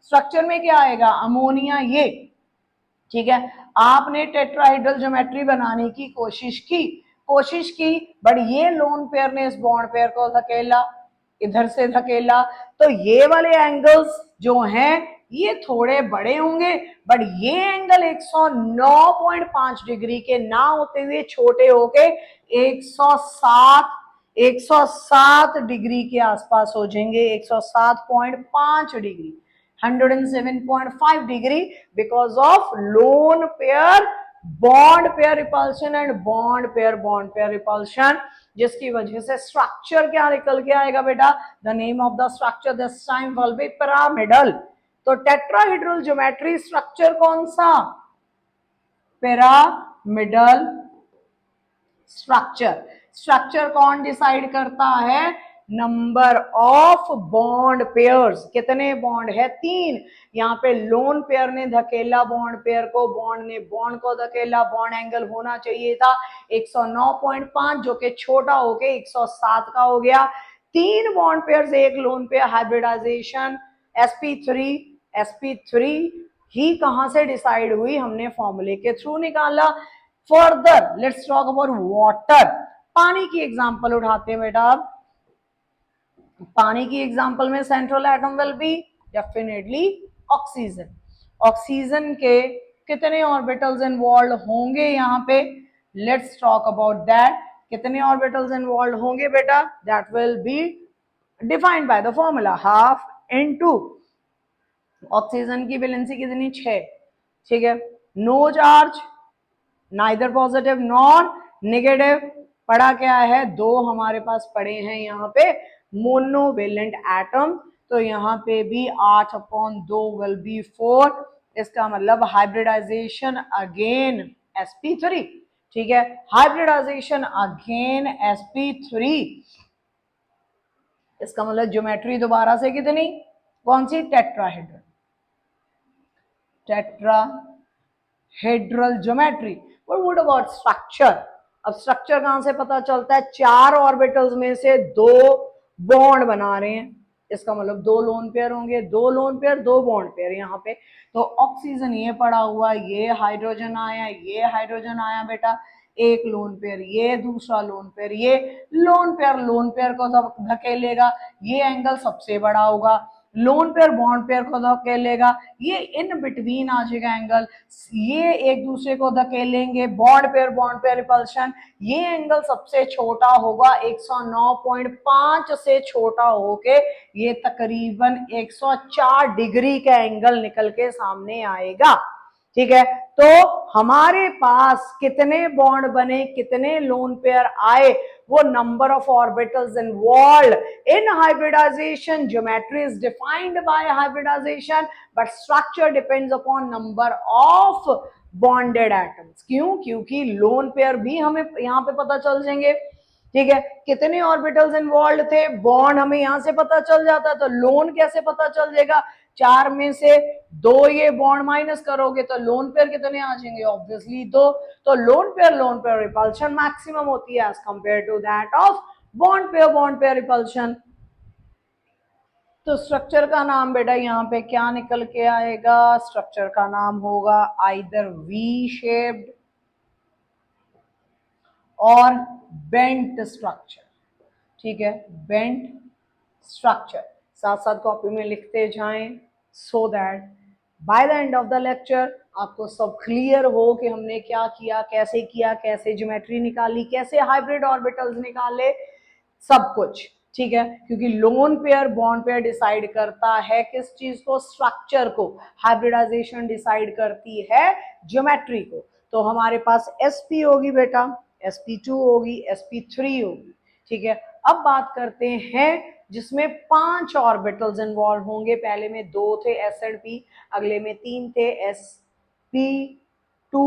structure में क्या आएगा, अमोनिया ये। ठीक है, आपने टेट्राहेड्रल ज्योमेट्री बनाने की कोशिश की, बट ये लोन पेयर ने इस बॉन्ड पेयर को धकेला, इधर से धकेला, तो ये वाले एंगल्स जो हैं ये थोड़े बड़े होंगे, बट ये एंगल 109.5 डिग्री के ना होते हुए छोटे होके 107 डिग्री के आसपास हो जाएंगे, 107.5 degree, 107.5 degree, because of loan pair bond pair repulsion and bond pair repulsion, जिसकी वजह से स्ट्रक्चर क्या निकल के आएगा बेटा, the name of the structure this time will be pyramidal. तो टेट्राहेड्रल ज्योमेट्री स्ट्रक्चर कौन सा, पिरामिडल स्ट्रक्चर। स्ट्रक्चर कौन डिसाइड करता है, नंबर ऑफ बॉन्ड पेयर्स, कितने बॉन्ड है, 3। यहाँ पे लोन पेयर ने धकेला बॉन्ड पेयर को, बॉन्ड ने बॉन्ड को धकेला, बॉन्ड एंगल होना चाहिए था 109.5 जो कि छोटा होके 107 का हो गया। 3 बॉन्ड पेयर्स, एक लोन पेयर, हाइब्रिडाइजेशन sp3 ही कहां से डिसाइड हुई, हमने फॉर्मूले के थ्रू निकाला। Further let's talk about water. पानी की एग्जांपल उठाते हैं बेटा। पानी की एग्जांपल में central atom will be definitely oxygen. Oxygen के कितने ऑर्बिटल्स इन्वॉल्व होंगे यहाँ पे, लेट्स टॉक अबाउट दैट। कितने ऑर्बिटल्स इन्वॉल्व होंगे बेटा, that will be defined by the formula half into oxygen की वैलेंसी कितनी, 6, ठीक है। No charge, neither positive nor negative, पड़ा क्या है, 2 हमारे पास पड़े हैं यहाँ पे मोनोवेलेंट एटम, तो यहाँ पे भी 8/2 विल बी 4, इसका मतलब हाइब्रिडाइजेशन अगेन sp3, ठीक है, हाइब्रिडाइजेशन अगेन sp3, इसका मतलब ज्योमेट्री दोबारा से कितनी, कौन सी, tetrahedral geometry. But what about structure, अब स्ट्रक्चर कहां से पता चलता है, 4 ऑर्बिटल्स में से 2 बॉन्ड बना रहे हैं, इसका मतलब 2 लोन पेयर होंगे, 2 लोन पेयर 2 बॉन्ड पेयर यहाँ पे। तो ऑक्सीजन ये पड़ा हुआ, ये हाइड्रोजन आया, ये हाइड्रोजन आया बेटा, एक लोन पेयर, ये दूसरा लोन पेयर, ये लोन पेयर को धकेलेगा, ये एंगल सबसे बड़ा होगा, लोन पेयर बॉन्ड पेयर को धकेलेगा, ये इन बिटवीन आ जाएगा एंगल, ये एक दूसरे को धकेलेंगे, बॉन्ड पेयर रिपल्शन, ये एंगल सबसे छोटा होगा, 109.5 से छोटा होके ये तकरीबन 104 डिग्री का एंगल निकल के सामने आएगा, ठीक है। तो हमारे पास कितने बॉन्ड बने, कितने लोन पेयर आए, वो number of orbitals involve in hybridization, geometry is defined by hybridization, but structure depends upon number of bonded atoms. क्यों, क्योंकि लोन पेयर भी हमें यहाँ पे पता चल जाएंगे, ठीक है, कितने ऑर्बिटल्स इन्वॉल्व थे, बॉन्ड हमें यहां से पता चल जाता है, तो लोन कैसे पता चल जाएगा, 4 में से 2 ये बॉन्ड माइनस करोगे तो लोन पेयर कितने आ जाएंगे, ऑब्वियसली 2, तो लोन पेयर रिपल्शन मैक्सिमम होती है as compare to that of bond pair repulsion. तो स्ट्रक्चर का नाम बेटा यहाँ पे क्या निकल के आएगा, स्ट्रक्चर का नाम होगा आइदर वी शेप्ड और बेंट स्ट्रक्चर, ठीक है, बेंट स्ट्रक्चर, साथ साथ कॉपी में लिखते जाएं so that bye the end of the lecture आपको सब क्लियर हो कि हमने क्या किया, कैसे ज्योमेट्री निकाली, कैसे हाइब्रिड ऑर्बिटल्स निकाले, सब कुछ, ठीक है। क्योंकि loan pair bond pair decide करता है किस चीज को, स्ट्रक्चर को, हाइब्रिडाइजेशन डिसाइड करती है ज्योमेट्री को। तो हमारे पास sp होगी बेटा, sp2 होगी, sp3 होगी, ठीक है। अब बात करते हैं जिसमें 5 ऑर्बिटल्स इन्वॉल्व होंगे, पहले में 2 थे s एंड p, अगले में 3 थे sp2,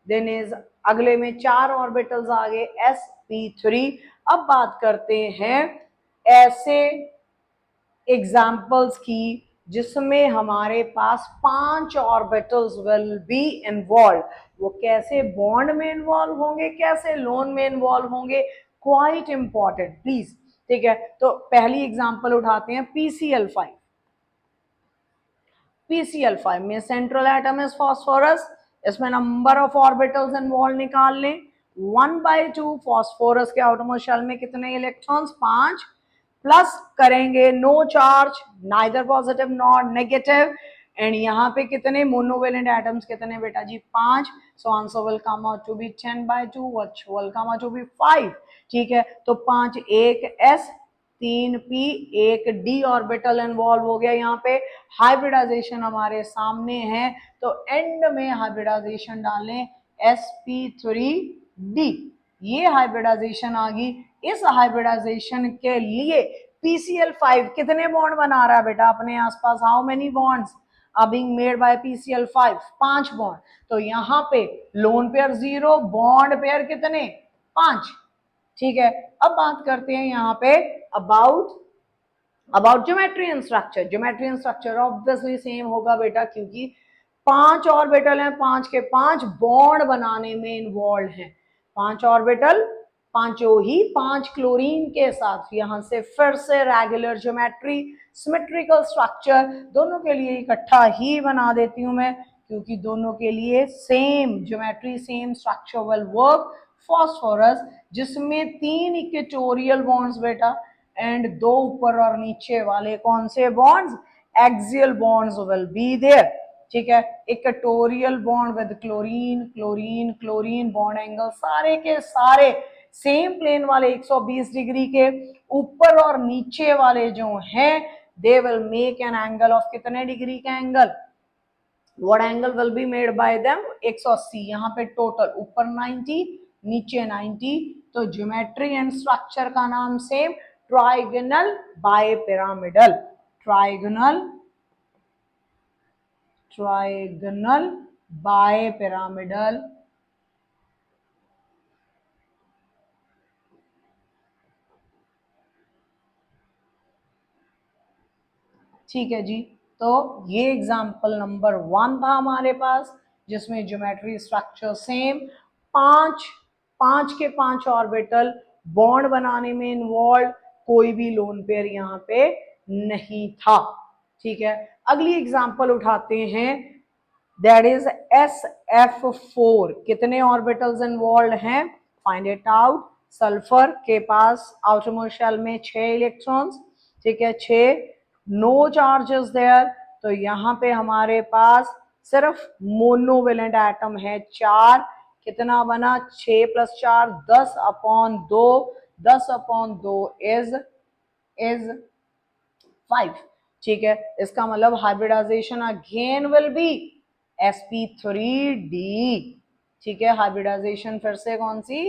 देन इज अगले में 4 ऑर्बिटल्स आ गए sp3। अब बात करते हैं ऐसे एग्जाम्पल्स की जिसमें हमारे पास 5 ऑर्बिटल्स विल बी इन्वॉल्व, वो कैसे बॉन्ड में इन्वॉल्व होंगे, कैसे लोन में इन्वॉल्व होंगे, क्वाइट इंपॉर्टेंट प्लीज, ठीक है। तो पहली एग्जांपल उठाते हैं PCl5। PCl5 में सेंट्रल एटम इज फास्फोरस, इसमें नंबर ऑफ ऑर्बिटल्स इन्वॉल्व निकाल लें, 1/2 फास्फोरस के आउटरमोस्ट शेल में कितने इलेक्ट्रॉन्स, 5, प्लस करेंगे no charge, neither positive not negative, and यहाँ पे कितने मोनोवेलेंट एटम्स कितने बेटा जी 5. So answer will come out to be 10/2 which will come out to be 5. ठीक है, तो 5 एक s 3p एक d ऑर्बिटल इन्वॉल्व हो गया. यहाँ पे हाइब्रिडाइजेशन हमारे सामने है, तो एंड में हाइब्रिडाइजेशन डालें sp3d. ये हाइब्रिडाइजेशन आ गई. इस हाइब्रिडाइजेशन के लिए PCl5 कितने बॉन्ड बना रहा है बेटा अपने आसपास? How many bonds are being made by PCl5? 5 bond. तो यहाँ पे लोन पेयर 0, बॉन्ड पेयर कितने? 5. ठीक है, अब बात करते हैं यहाँ पे about geometry and structure. Geometry and structure obviously same होगा बेटा, क्योंकि 5 ऑर्बिटल हैं, 5 के 5 बॉन्ड बनाने में इन्वॉल्व हैं. 5 ऑर्बिटल, पांचों ही 5 क्लोरीन के साथ. यहां से फिर से रेगुलर ज्योमेट्री, सिमेट्रिकल स्ट्रक्चर दोनों के लिए इकट्ठा ही बना देती हूं मैं, क्योंकि दोनों के लिए same geometry, same structure will work. Phosphorus जिसमें 3 इक्वेटोरियल बॉन्ड्स बेटा एंड 2 ऊपर और नीचे वाले कौन से bonds? Axial bonds will be there. ठीक है, equatorial bond with chlorine, chlorine, chlorine, bond angle सारे के सारे सेम प्लेन वाले 120 डिग्री के. ऊपर और नीचे वाले जो हैं they will make an angle of कितने डिग्री का angle? What angle will be made by them? 180. यहाँ पे टोटल ऊपर 90 नीचे 90. तो ज्योमेट्री एंड स्ट्रक्चर का नाम same, trigonal bipyramidal. Trigonal bipyramidal. ठीक है जी, तो ये एग्जाम्पल नंबर 1 था हमारे पास, जिसमें ज्योमेट्री स्ट्रक्चर सेम, 5 के 5 ऑर्बिटल बॉन्ड बनाने में इन्वॉल्व, कोई भी लोन पेयर यहाँ पे नहीं था. ठीक है, अगली एग्जाम्पल उठाते हैं, दैट इज SF4. कितने ऑर्बिटल्स इन्वॉल्व हैं? Find it out. सल्फर के पास आउटरमोस्ट शेल में 6 इलेक्ट्रॉन्स. ठीक है, 6. No charges there. तो यहाँ पे हमारे पास सिर्फ मोनोवेलेंट एटम है 4. कितना बना? 6 + 4 10/2. 10/2 इज 5. ठीक है, इसका मतलब hybridisation again will be sp3d. ठीक है, हाइब्रिडाइजेशन फिर से कौन सी?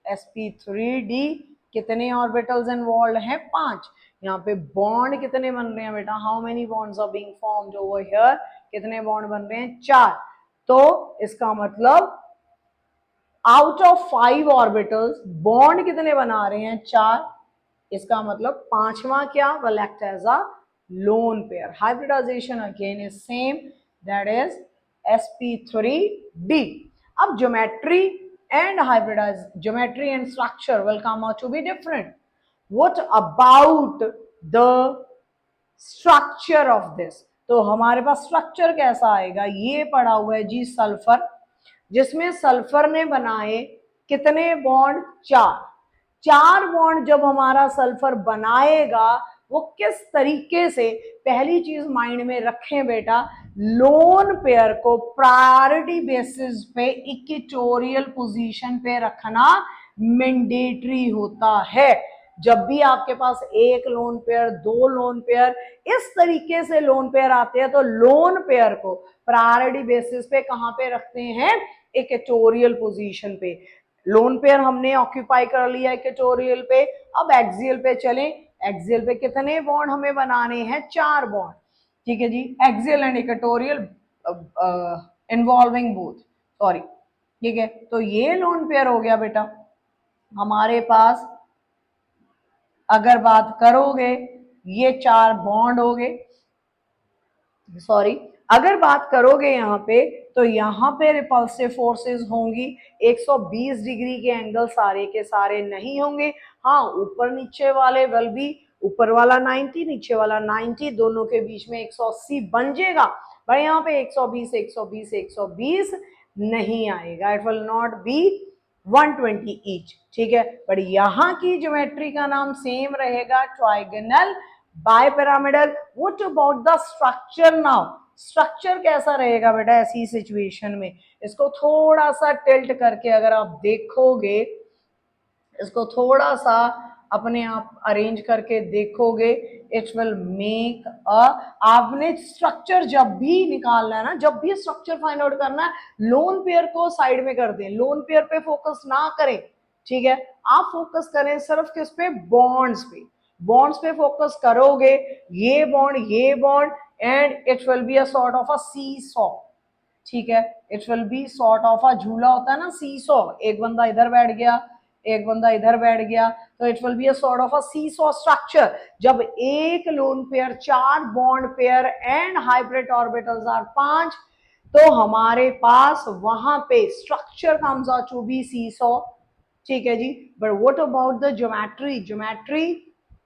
sp3d. कितने ऑर्बिटल्स इन्वॉल्व हैं? 5. यहाँ पे बॉन्ड कितने बन रहे हैं बेटा? How many bonds are being formed over here? कितने बॉन्ड बन रहे हैं? 4. तो इसका मतलब आउट ऑफ 5 ऑर्बिटल्स बॉन्ड कितने बना रहे हैं? 4. इसका मतलब 5वां क्या? will act as a lone pair. Hybridization again is same, that is sp3d. अब geometry and structure will come out to be different. What about the structure of this? तो हमारे पास स्ट्रक्चर कैसा आएगा? ये पड़ा हुआ है जी सल्फर, जिसमें सल्फर ने बनाए कितने बॉन्ड? 4 बॉन्ड जब हमारा सल्फर बनाएगा वो किस तरीके से? पहली चीज माइंड में रखें बेटा, लोन पेयर को प्रायोरिटी बेसिस पे इक्वेटोरियल पोजीशन पे रखना मैंडेटरी होता है. जब भी आपके पास एक लोन पेयर, 2 लोन पेयर, इस तरीके से लोन पेयर आते हैं, तो लोन पेयर को प्रायोरिटी बेसिस पे कहां पे रखते हैं? इक्वेटोरियल पोजीशन पे. लोन पेयर हमने ऑक्यूपाई कर लिया इक्वेटोरियल पे. अब एक्सियल पे चलें. एक्सियल पे कितने बॉन्ड हमें बनाने हैं? 4 बॉन्ड. ठीक है जी, axial and equatorial involving both. Sorry. ठीक है, तो ये लोन पेयर हो गया बेटा हमारे पास. अगर बात करोगे, ये 4 बॉन्ड हो गए. सॉरी, अगर बात करोगे यहाँ पे, तो यहाँ पे रिपल्सिव फोर्सेस होंगी. 120 डिग्री के एंगल सारे के सारे नहीं होंगे. हाँ, ऊपर नीचे वाले विल बी, ऊपर वाला 90, नीचे वाला 90, दोनों के बीच में 180 बन जाएगा. पर यहाँ पे 120 120 120 नहीं आएगा. It will not B 120 each. ठीक है, बट यहाँ की ज्योमेट्री का नाम सेम रहेगा, trigonal bipyramidal. What about the structure now? Structure कैसा रहेगा बेटा ऐसी सिचुएशन में? इसको थोड़ा सा टिल्ट करके अगर आप देखोगे, इसको थोड़ा सा अपने आप अरेंज करके देखोगे, इट विल मेक अ, आपने स्ट्रक्चर जब भी निकालना है ना, जब भी स्ट्रक्चर फाइंड आउट करना है, लोन पेयर को साइड में कर दें, लोन पेयर पे फोकस ना करें, ठीक है? आप फोकस करें सिर्फ किस पे? बॉन्ड्स पे। बॉन्ड्स पे फोकस करोगे, ये bond and it will be a sort of a seesaw, ठीक है? It will be sort of a, झूला होता है ना सी सॉ, एक बंदा इधर बैठ गया, एक बंदा इधर बैठ गया, तो it will be a sort of a seesaw structure. जब एक lone pair, 4 bond pair and hybrid orbitals are 5, तो हमारे पास वहां पे structure comes out to be seesaw, ठीक है जी? But what about the geometry? Geometry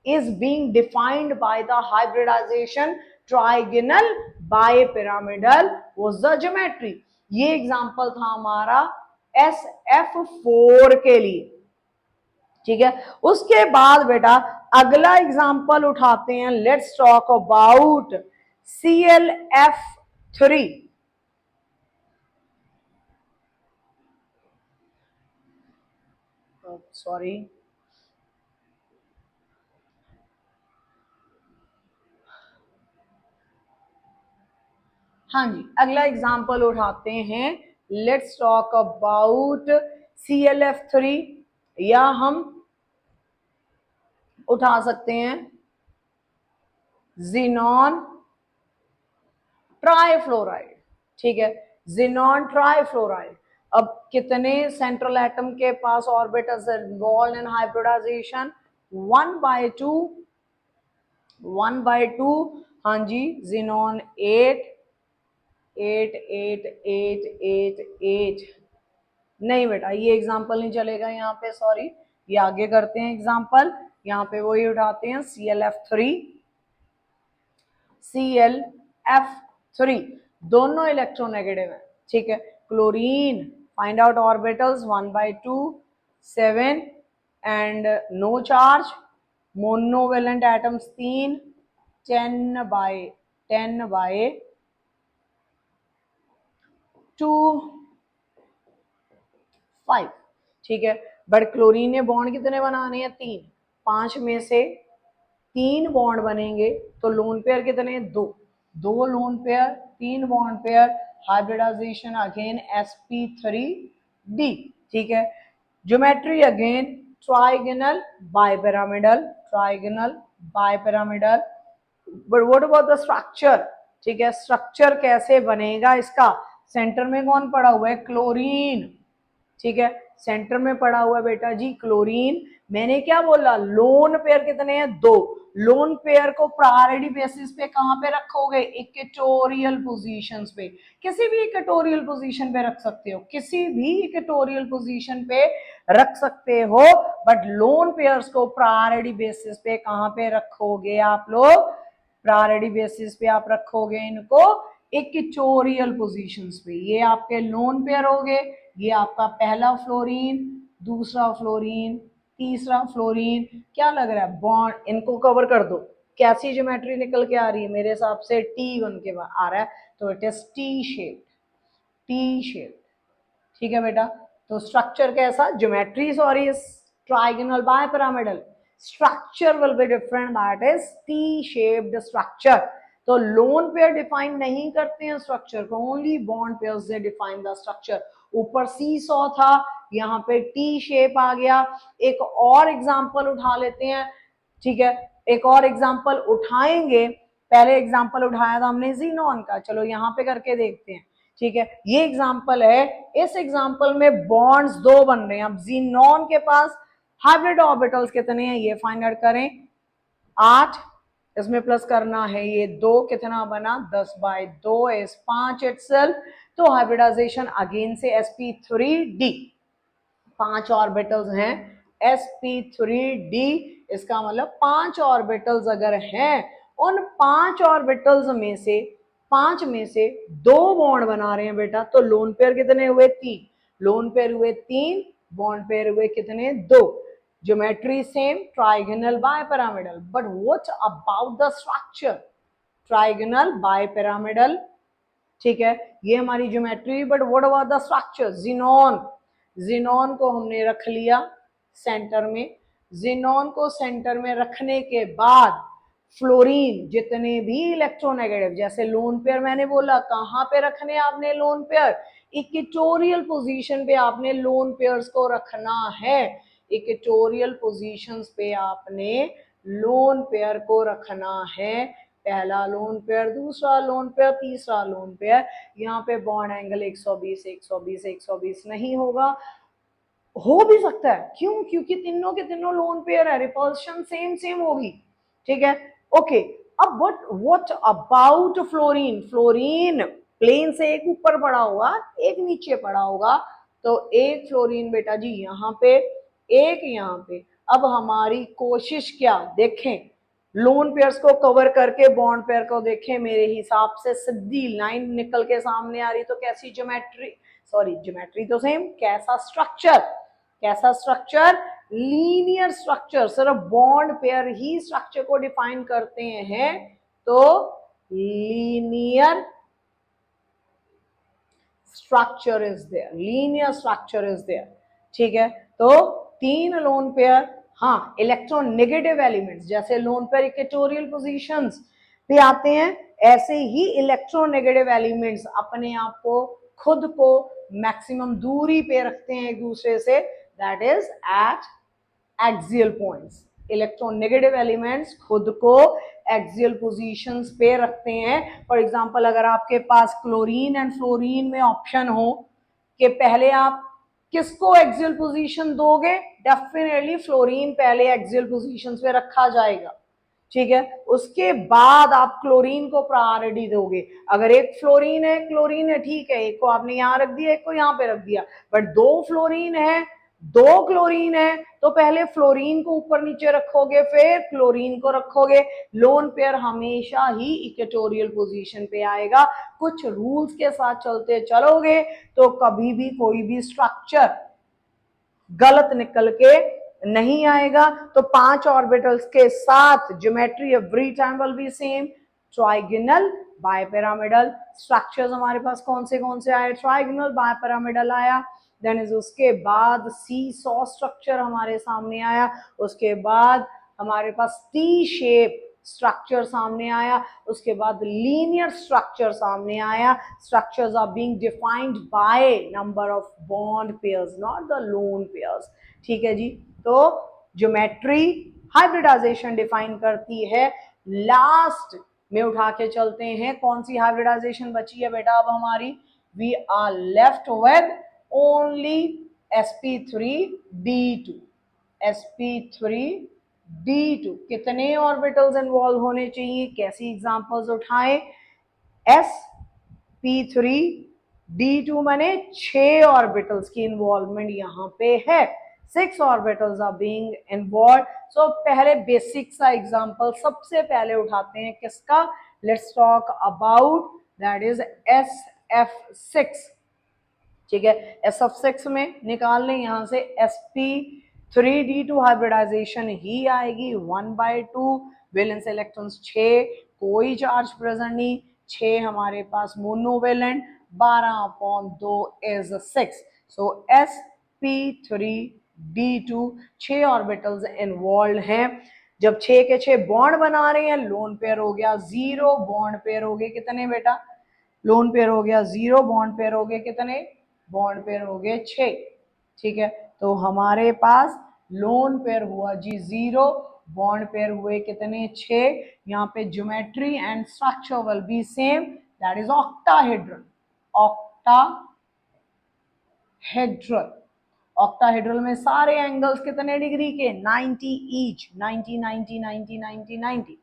is being defined by the hybridization trigonal bipyramidal was the geometry। ये example था हमारा SF4 के लिए, ठीक है? उसके बाद बेटा अगला एग्जांपल उठाते हैं, let's talk about CLF3। Sorry, हाँ जी, अगला एग्जांपल उठाते हैं, लेट्स टॉक अबाउट CLF3, या हम उठा सकते हैं जिनॉन ट्राइफ्लोराइड, ठीक है? Xenon trifluoride. अब कितने सेंट्रल एटम के पास ऑर्बिटल्स इन्वॉल्व इन हाइब्रिडाइजेशन? 1/2, 1/2। हाँ जी, जिनॉन 8, 8 8 8 8 8। नहीं बेटा, ये एग्जाम्पल नहीं चलेगा यहाँ पे, सॉरी, ये आगे करते हैं एग्जाम्पल। यहाँ पे वही उठाते हैं CLF3, CLF3 दोनों इलेक्ट्रोनेगेटिव है, ठीक है? Chlorine, find out orbitals 1/2, 7 and no charge. Monovalent atoms 3, 10/2, 5, ठीक है? बट क्लोरीन ने बॉन्ड कितने बनाने हैं? 3। 5 में से 3 बॉन्ड बनेंगे, तो लोन पेयर कितने? 2। 2 lone pair, 3 bond pair, hybridization again sp3d, ठीक है? Geometry again trigonal bipyramidal, trigonal bipyramidal. But what about the structure? ठीक है, स्ट्रक्चर कैसे बनेगा इसका? सेंटर में कौन पड़ा हुआ है? क्लोरीन, ठीक है? सेंटर में पड़ा हुआ है बेटा जी क्लोरीन। मैंने क्या बोला? लोन पेयर कितने हैं? 2। लोन पेयर को प्रायोरिटी बेसिस पे कहां पे रखोगे? इक्वेटोरियल पोजीशंस पे। किसी भी इक्वेटोरियल पोजीशन पे रख सकते हो, किसी भी इक्वेटोरियल पोजीशन पे रख सकते हो, बट लोन पेयर्स को प्रायोरिटी बेसिस पे कहां पे रखोगे आप लोग? प्रायोरिटी बेसिस पे आप रखोगे इनको इक्वेटोरियल पोजीशंस पे। ये आपके लोन पेयर हो गए, ये आपका पहला फ्लोरीन, दूसरा फ्लोरीन, तीसरा फ्लोरीन। क्या लग रहा है? बॉन्ड, इनको कवर कर दो। कैसी ज्योमेट्री निकल के आ रही है? मेरे हिसाब से टी बन के आ रहा है, तो it is T shape, T shape, ठीक है बेटा? तो स्ट्रक्चर कैसा? Geometry sorry is trigonal bipyramidal, structure will be different, that is T shaped structure. तो लोन पेयर डिफाइन नहीं करते हैं स्ट्रक्चर को, only bond pairs they define the structure. ऊपर सी सॉ था, यहाँ पे टी शेप आ गया। एक और एग्जांपल उठा लेते हैं, ठीक है? एक और एग्जांपल उठाएंगे, पहले एग्जांपल उठाया था हमने जीनॉन का, चलो यहाँ पे करके देखते हैं, ठीक है? ये एग्जांपल है, इस एग्जांपल में बॉन्ड्स 2 बन रहे हैं। अब जीनॉन के पास हाइब्रिड ऑर्बिटल्स कितने हैं ये फाइंड आउट करें। 8, इसमें प्लस करना है ये 2, कितना बना? 10/2 इज 5 इटसेल्फ। तो हाइब्रिडाइजेशन अगेन से sp3d, 5 ऑर्बिटल्स हैं sp3d, इसका मतलब 5 ऑर्बिटल्स अगर हैं, उन 5 ऑर्बिटल्स में से 5 में से 2 बॉन्ड बना रहे हैं बेटा, तो लोन पेयर कितने हुए? 3। लोन पेयर हुए 3, बॉन्ड पेयर हुए कितने? 2। Geometry same, trigonal bipyramidal, but what about the structure? Trigonal bipyramidal, ठीक है, ये हमारी geometry. But what about the structure? Xenon, xenon को हमने रख लिया सेंटर में। जिनॉन को सेंटर में रखने के बाद फ्लोरीन जितने भी इलेक्ट्रोनेगेटिव, जैसे लोन पेयर मैंने बोला, कहाँ पे रखने आपने लोन पेयर? इक्वेटोरियल पोजीशन पे आपने लोन पेयर्स को रखना है। इक्वेटोरियल पोजीशंस पे आपने लोन पेयर को रखना है। पहला लोन पेयर, दूसरा लोन पेयर, तीसरा लोन पेयर। यहाँ पे बॉन्ड एंगल 120 120 120 नहीं होगा, हो भी सकता है, क्यों? क्योंकि तीनों के तीनों लोन पेयर है, रिपल्शन सेम सेम होगी। ठीक है, ओके। अब what about fluorine? Fluorine plane से एक ऊपर पड़ा होगा, एक नीचे पड़ा होगा, तो एक फ्लोरीन बेटा जी यहाँ पे, एक यहाँ पे। अब हमारी कोशिश क्या, देखें, लोन पेयर्स को कवर करके बॉन्ड पेयर को देखें। मेरे हिसाब से सीधी लाइन निकल के सामने आ रही, तो कैसी ज्योमेट्री, सॉरी ज्योमेट्री तो सेम, कैसा स्ट्रक्चर, कैसा स्ट्रक्चर? Linear structure. सिर्फ बॉन्ड पेयर ही स्ट्रक्चर को डिफाइन करते हैं, तो linear structure is there, linear structure is there. ठीक है, तो तीन लोन पेयर, हाँ इलेक्ट्रॉन नेगेटिव एलिमेंट्स, जैसे लोन पेयर इक्वेटोरियल पोजीशंस पे आते हैं, ऐसे ही इलेक्ट्रोनेगेटिव एलिमेंट्स अपने आप को, खुद को मैक्सिमम दूरी पे रखते हैं एक दूसरे से, that is eight axial points. Electronegative elements खुद को एक्सियल पोजीशंस पे रखते हैं। फॉर एग्जांपल, अगर आपके पास क्लोरीन एंड फ्लोरीन में ऑप्शन हो कि पहले आप किसको एक्सियल पोजीशन दोगे, डेफिनेटली फ्लोरीन पहले एक्सियल पोजीशन पे रखा जाएगा। ठीक है, उसके बाद आप क्लोरीन को प्रायोरिटी दोगे। अगर एक फ्लोरीन है, क्लोरीन है, ठीक है, एक को आपने यहाँ रख दिया, एक को यहाँ पे रख दिया। बट दो फ्लोरीन है, दो क्लोरीन है, तो पहले फ्लोरीन को ऊपर नीचे रखोगे, फिर क्लोरीन को रखोगे। लोन पेयर हमेशा ही इक्वेटोरियल पोजीशन पे आएगा। कुछ रूल्स के साथ चलते चलोगे तो कभी भी कोई भी स्ट्रक्चर गलत निकल के नहीं आएगा। तो 5 ऑर्बिटल्स के साथ geometry every time will be same. Trigonal, bipyramidal structures हमारे पास कौन से आए? ट्राइगोनल, बायपिरामिडल आया। देन इज उसके बाद सी सॉ स्ट्रक्चर हमारे सामने आया। उसके बाद हमारे पास टी शेप स्ट्रक्चर सामने आया। उसके बाद लीनियर स्ट्रक्चर सामने आया। Structures are being defined by number of bond pairs, not the lone pairs. ठीक है जी, तो ज्योमेट्री हाइब्रिडाइजेशन डिफाइन करती है। लास्ट में उठा के चलते हैं, कौन सी हाइब्रिडाइजेशन बची है बेटा अब हमारी? We are left with only sp3d2। sp3d2 कितने ऑर्बिटल्स इन्वॉल्व होने चाहिए? कैसी एग्जांपल्स उठाएं? sp3d2 माने 6 ऑर्बिटल्स की इन्वॉल्वमेंट यहां पे है। 6 ऑर्बिटल्स आर बीइंग इन्वॉल्व। सो पहले बेसिक सा एग्जांपल सबसे पहले उठाते हैं, किसका? Let's talk about that is sf6। ठीक है, sf6 में निकाल लें यहां से sp3d2 हाइब्रिडाइजेशन ही आएगी 1/2। वैलेंस इलेक्ट्रॉन्स 6, कोई चार्ज प्रेजेंट नहीं, 6 हमारे पास monovalent, 12/2 is 6। So sp3d2 6 orbitals involve हैं। जब 6 के 6 बॉन्ड बना रहे हैं, लोन पेयर हो गया 0, बॉन्ड पेयर हो गए कितने बेटा? लोन पेयर हो गया 0, बॉन्ड पेयर हो गए कितने? बॉन्ड पेयर हो गए 6। ठीक है, तो हमारे पास लोन पेयर हुआ जी 0, बॉन्ड पेयर हुए कितने? 6। यहाँ पे geometry and structure will be same, that is octahedral. Octahedral, octahedral में सारे एंगल्स कितने डिग्री के? 90 ईच, 90 90 90 90 90।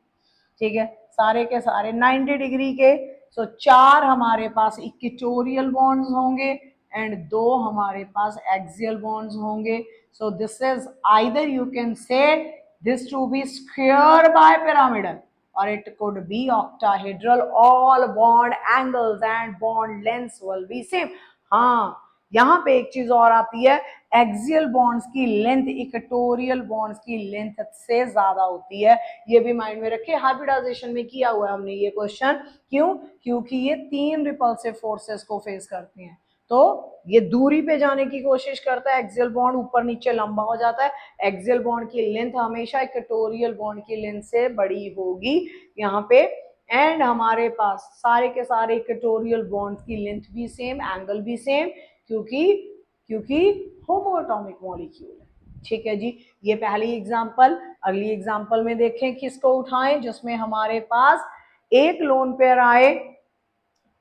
ठीक है, सारे के सारे 90 डिग्री के। सो 4 हमारे पास इक्वेटोरियल बॉन्ड्स होंगे एंड 2 हमारे पास एक्सियल बॉन्ड्स होंगे। So this is either you can say this to be square bipyramidal or it could be octahedral. All bond angles and bond lengths will be same. हाँ, यहाँ पे एक चीज और आती है, एक्सियल बॉन्ड्स की लेंथ इक्वेटोरियल बॉन्ड्स की लेंथ से ज्यादा होती है। ये भी माइंड में रखे, हाइब्रिडाइजेशन में किया हुआ है हमने ये क्वेश्चन। क्यों? क्योंकि ये 3 रिपल्सिव फोर्सेस को फेस करती हैं, तो ये दूरी पे जाने की कोशिश करता है, एक्सियल बॉन्ड ऊपर नीचे लंबा हो जाता है, एक्सियल बॉन्ड की लेंथ हमेशा इक्वेटोरियल बॉन्ड की लेंथ से बड़ी होगी यहाँ पे। एंड हमारे पास सारे के सारे इक्वेटोरियल बॉन्ड की लेंथ भी सेम, एंगल भी सेम, क्योंकि होमोएटॉमिक मॉलिक्यूल है। ठीक है जी, ये पहली एग्जांपल। अगली एग्जांपल में देखें किसको उठाएं, जिसमें हमारे पास एक लोन पेयर आए,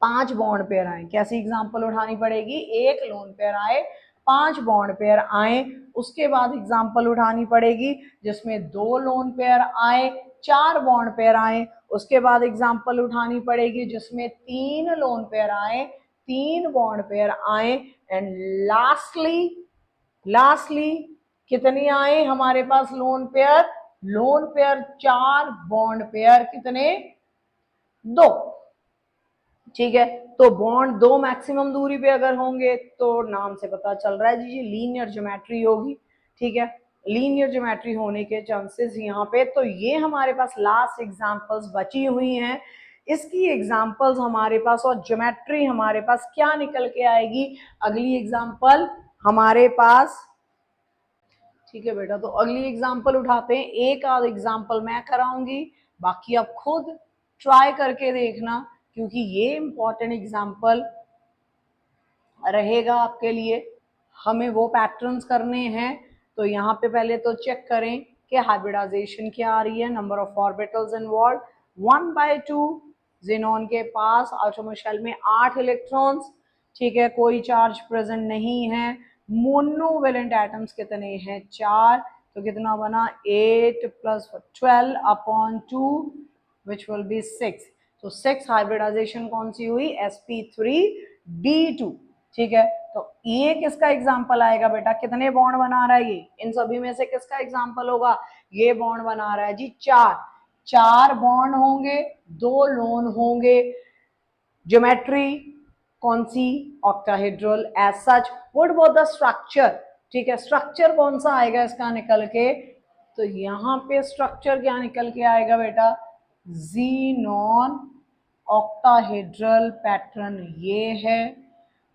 5 बॉन्ड पेयर आए। कैसी एग्जांपल उठानी पड़ेगी? एक लोन पेयर आए, 5 बॉन्ड पेयर आए। उसके बाद एग्जांपल उठानी पड़ेगी जिसमें 2 लोन पेयर आए, 4 बॉन्ड पेयर आए। उसके बाद एग्जांपल उठानी पड़ेगी जिसमें 3 लोन पेयर आए, 3 बॉन्ड पेयर आए। एंड लास्टली कितनी आए हमारे पास lone pair? Lone pair 4, bond pair कितने? 2। ठीक है, तो बॉन्ड 2 मैक्सिमम दूरी पे अगर होंगे तो नाम से पता चल रहा है जी लीनियर ज्योमेट्री होगी। ठीक है, लीनियर ज्योमेट्री होने के चांसेस यहाँ पे। तो ये हमारे पास लास्ट एग्जांपल्स बची हुई हैं, इसकी एग्जांपल्स हमारे पास और ज्योमेट्री हमारे पास क्या निकल के आएगी अगली एग्जांपल हमारे पास। ठीक है बेटा, तो अगली एग्जांपल उठाते हैं। एक आध एग्जांपल मैं कराऊंगी, बाकी आप खुद ट्राई करके देखना, क्योंकि ये इंपॉर्टेंट एग्जांपल रहेगा आपके लिए। हमें वो पैटर्न्स करने हैं, तो यहाँ पे पहले तो चेक करें कि हाइब्रिडाइजेशन क्या आ रही है। Number of orbitals involve 1/2। Xenon के पास आटोम शेल में 8 इलेक्ट्रॉन्स। ठीक है, कोई चार्ज प्रेजेंट नहीं है। मोनोवेलेंट एटम्स कितने हैं? 4। तो कितना बना? 8 + 12 अपॉन 2 विच विल बी 6। तो 6 हाइब्रिडाइजेशन कौन सी हुई? sp3d2। ठीक है, तो ये किसका एग्जाम्पल आएगा बेटा? कितने बॉन्ड बना रहा है ये? इन सभी में से किसका एग्जाम्पल होगा? ये बॉन्ड बना रहा है जी 4 बॉन्ड होंगे, 2 लोन होंगे। ज्योमेट्री कौन सी? Octahedral as such. What about the structure? ठीक है, स्ट्रक्चर कौन सा आएगा इसका निकल के? तो यहाँ पे स्ट्रक्चर क्या निकल के आएगा बेटा? ज़ीनॉन ऑक्टाहेड्रल पैटर्न ये है।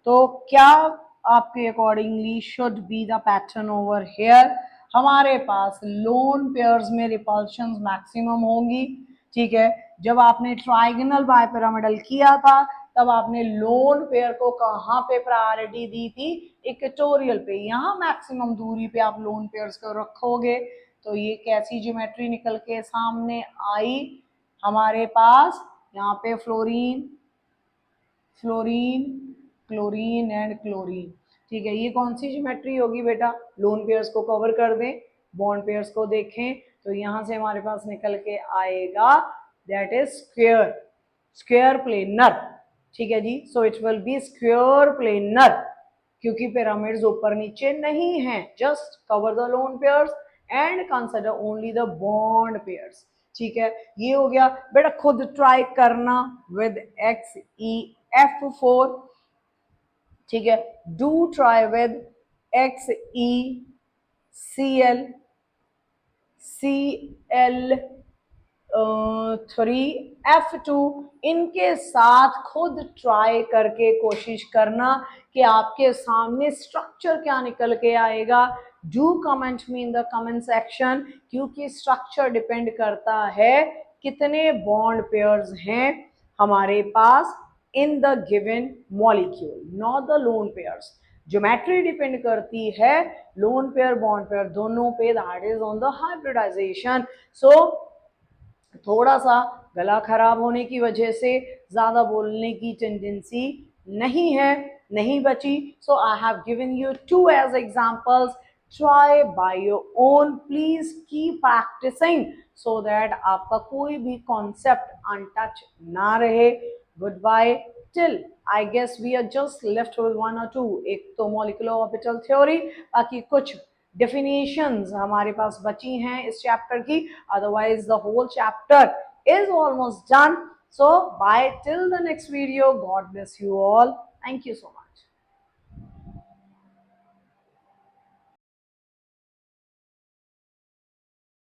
तो क्या आपके accordingly should be the pattern over here? हमारे पास लोन पेयर्स में रिपल्शंस मैक्सिमम होंगी। ठीक है, जब आपने ट्राइगोनल बाइपिरामिडल किया था तब आपने लोन पेयर को कहाँ पे प्रायोरिटी दी थी? इक्वेटोरियल पे। यहाँ मैक्सिमम दूरी पे आप लोन पेयर्स को रखोगे। तो ये कैसी ज्योमेट्री निकल के सामने आई हमारे पास? यहाँ पे फ्लोरीन क्लोरीन एंड क्लोरीन। ठीक है, ये कौन सी ज्योमेट्री होगी बेटा? लोन पेयर्स को कवर कर दें, बॉन्ड पेयर्स को देखें, तो यहां से हमारे पास निकल के आएगा दैट इज स्क्वायर प्लेनर। ठीक है जी, so it will be square planar, क्योंकि पिरामिड्स ऊपर नीचे नहीं है। Just cover the lone pairs and consider only the bond pairs. ठीक है, ये हो गया बेटा। खुद ट्राई करना विद XeF4। ठीक है, डू ट्राई विद XeCl3F2। इनके साथ खुद ट्राई करके कोशिश करना कि आपके सामने स्ट्रक्चर क्या निकल के आएगा। Do comment me in the comment section, क्योंकि स्ट्रक्चर डिपेंड करता है कितने बॉन्ड पेयर्स हैं हमारे पास in the given molecule, not the lone pairs. Geometry depend करती है लोन पेयर बॉन्ड पेयर दोनों पे, that is on the hybridization. So थोड़ा सा गला खराब होने की वजह से ज्यादा बोलने की टेंडेंसी नहीं है, नहीं बची। So I have given you 2 as examples. Try by your own, please keep practicing so that आपका कोई भी कॉन्सेप्ट अनटच ना रहे। Good bye till I guess we are just left with 1 or 2। एक तो मॉलिक्यूलर ऑर्बिटल थ्योरी, बाकी कुछ definitions हमारे पास बची हैं इस चैप्टर की। otherwise the whole chapter is almost done. So bye till the next video. God bless you all. Thank you so much.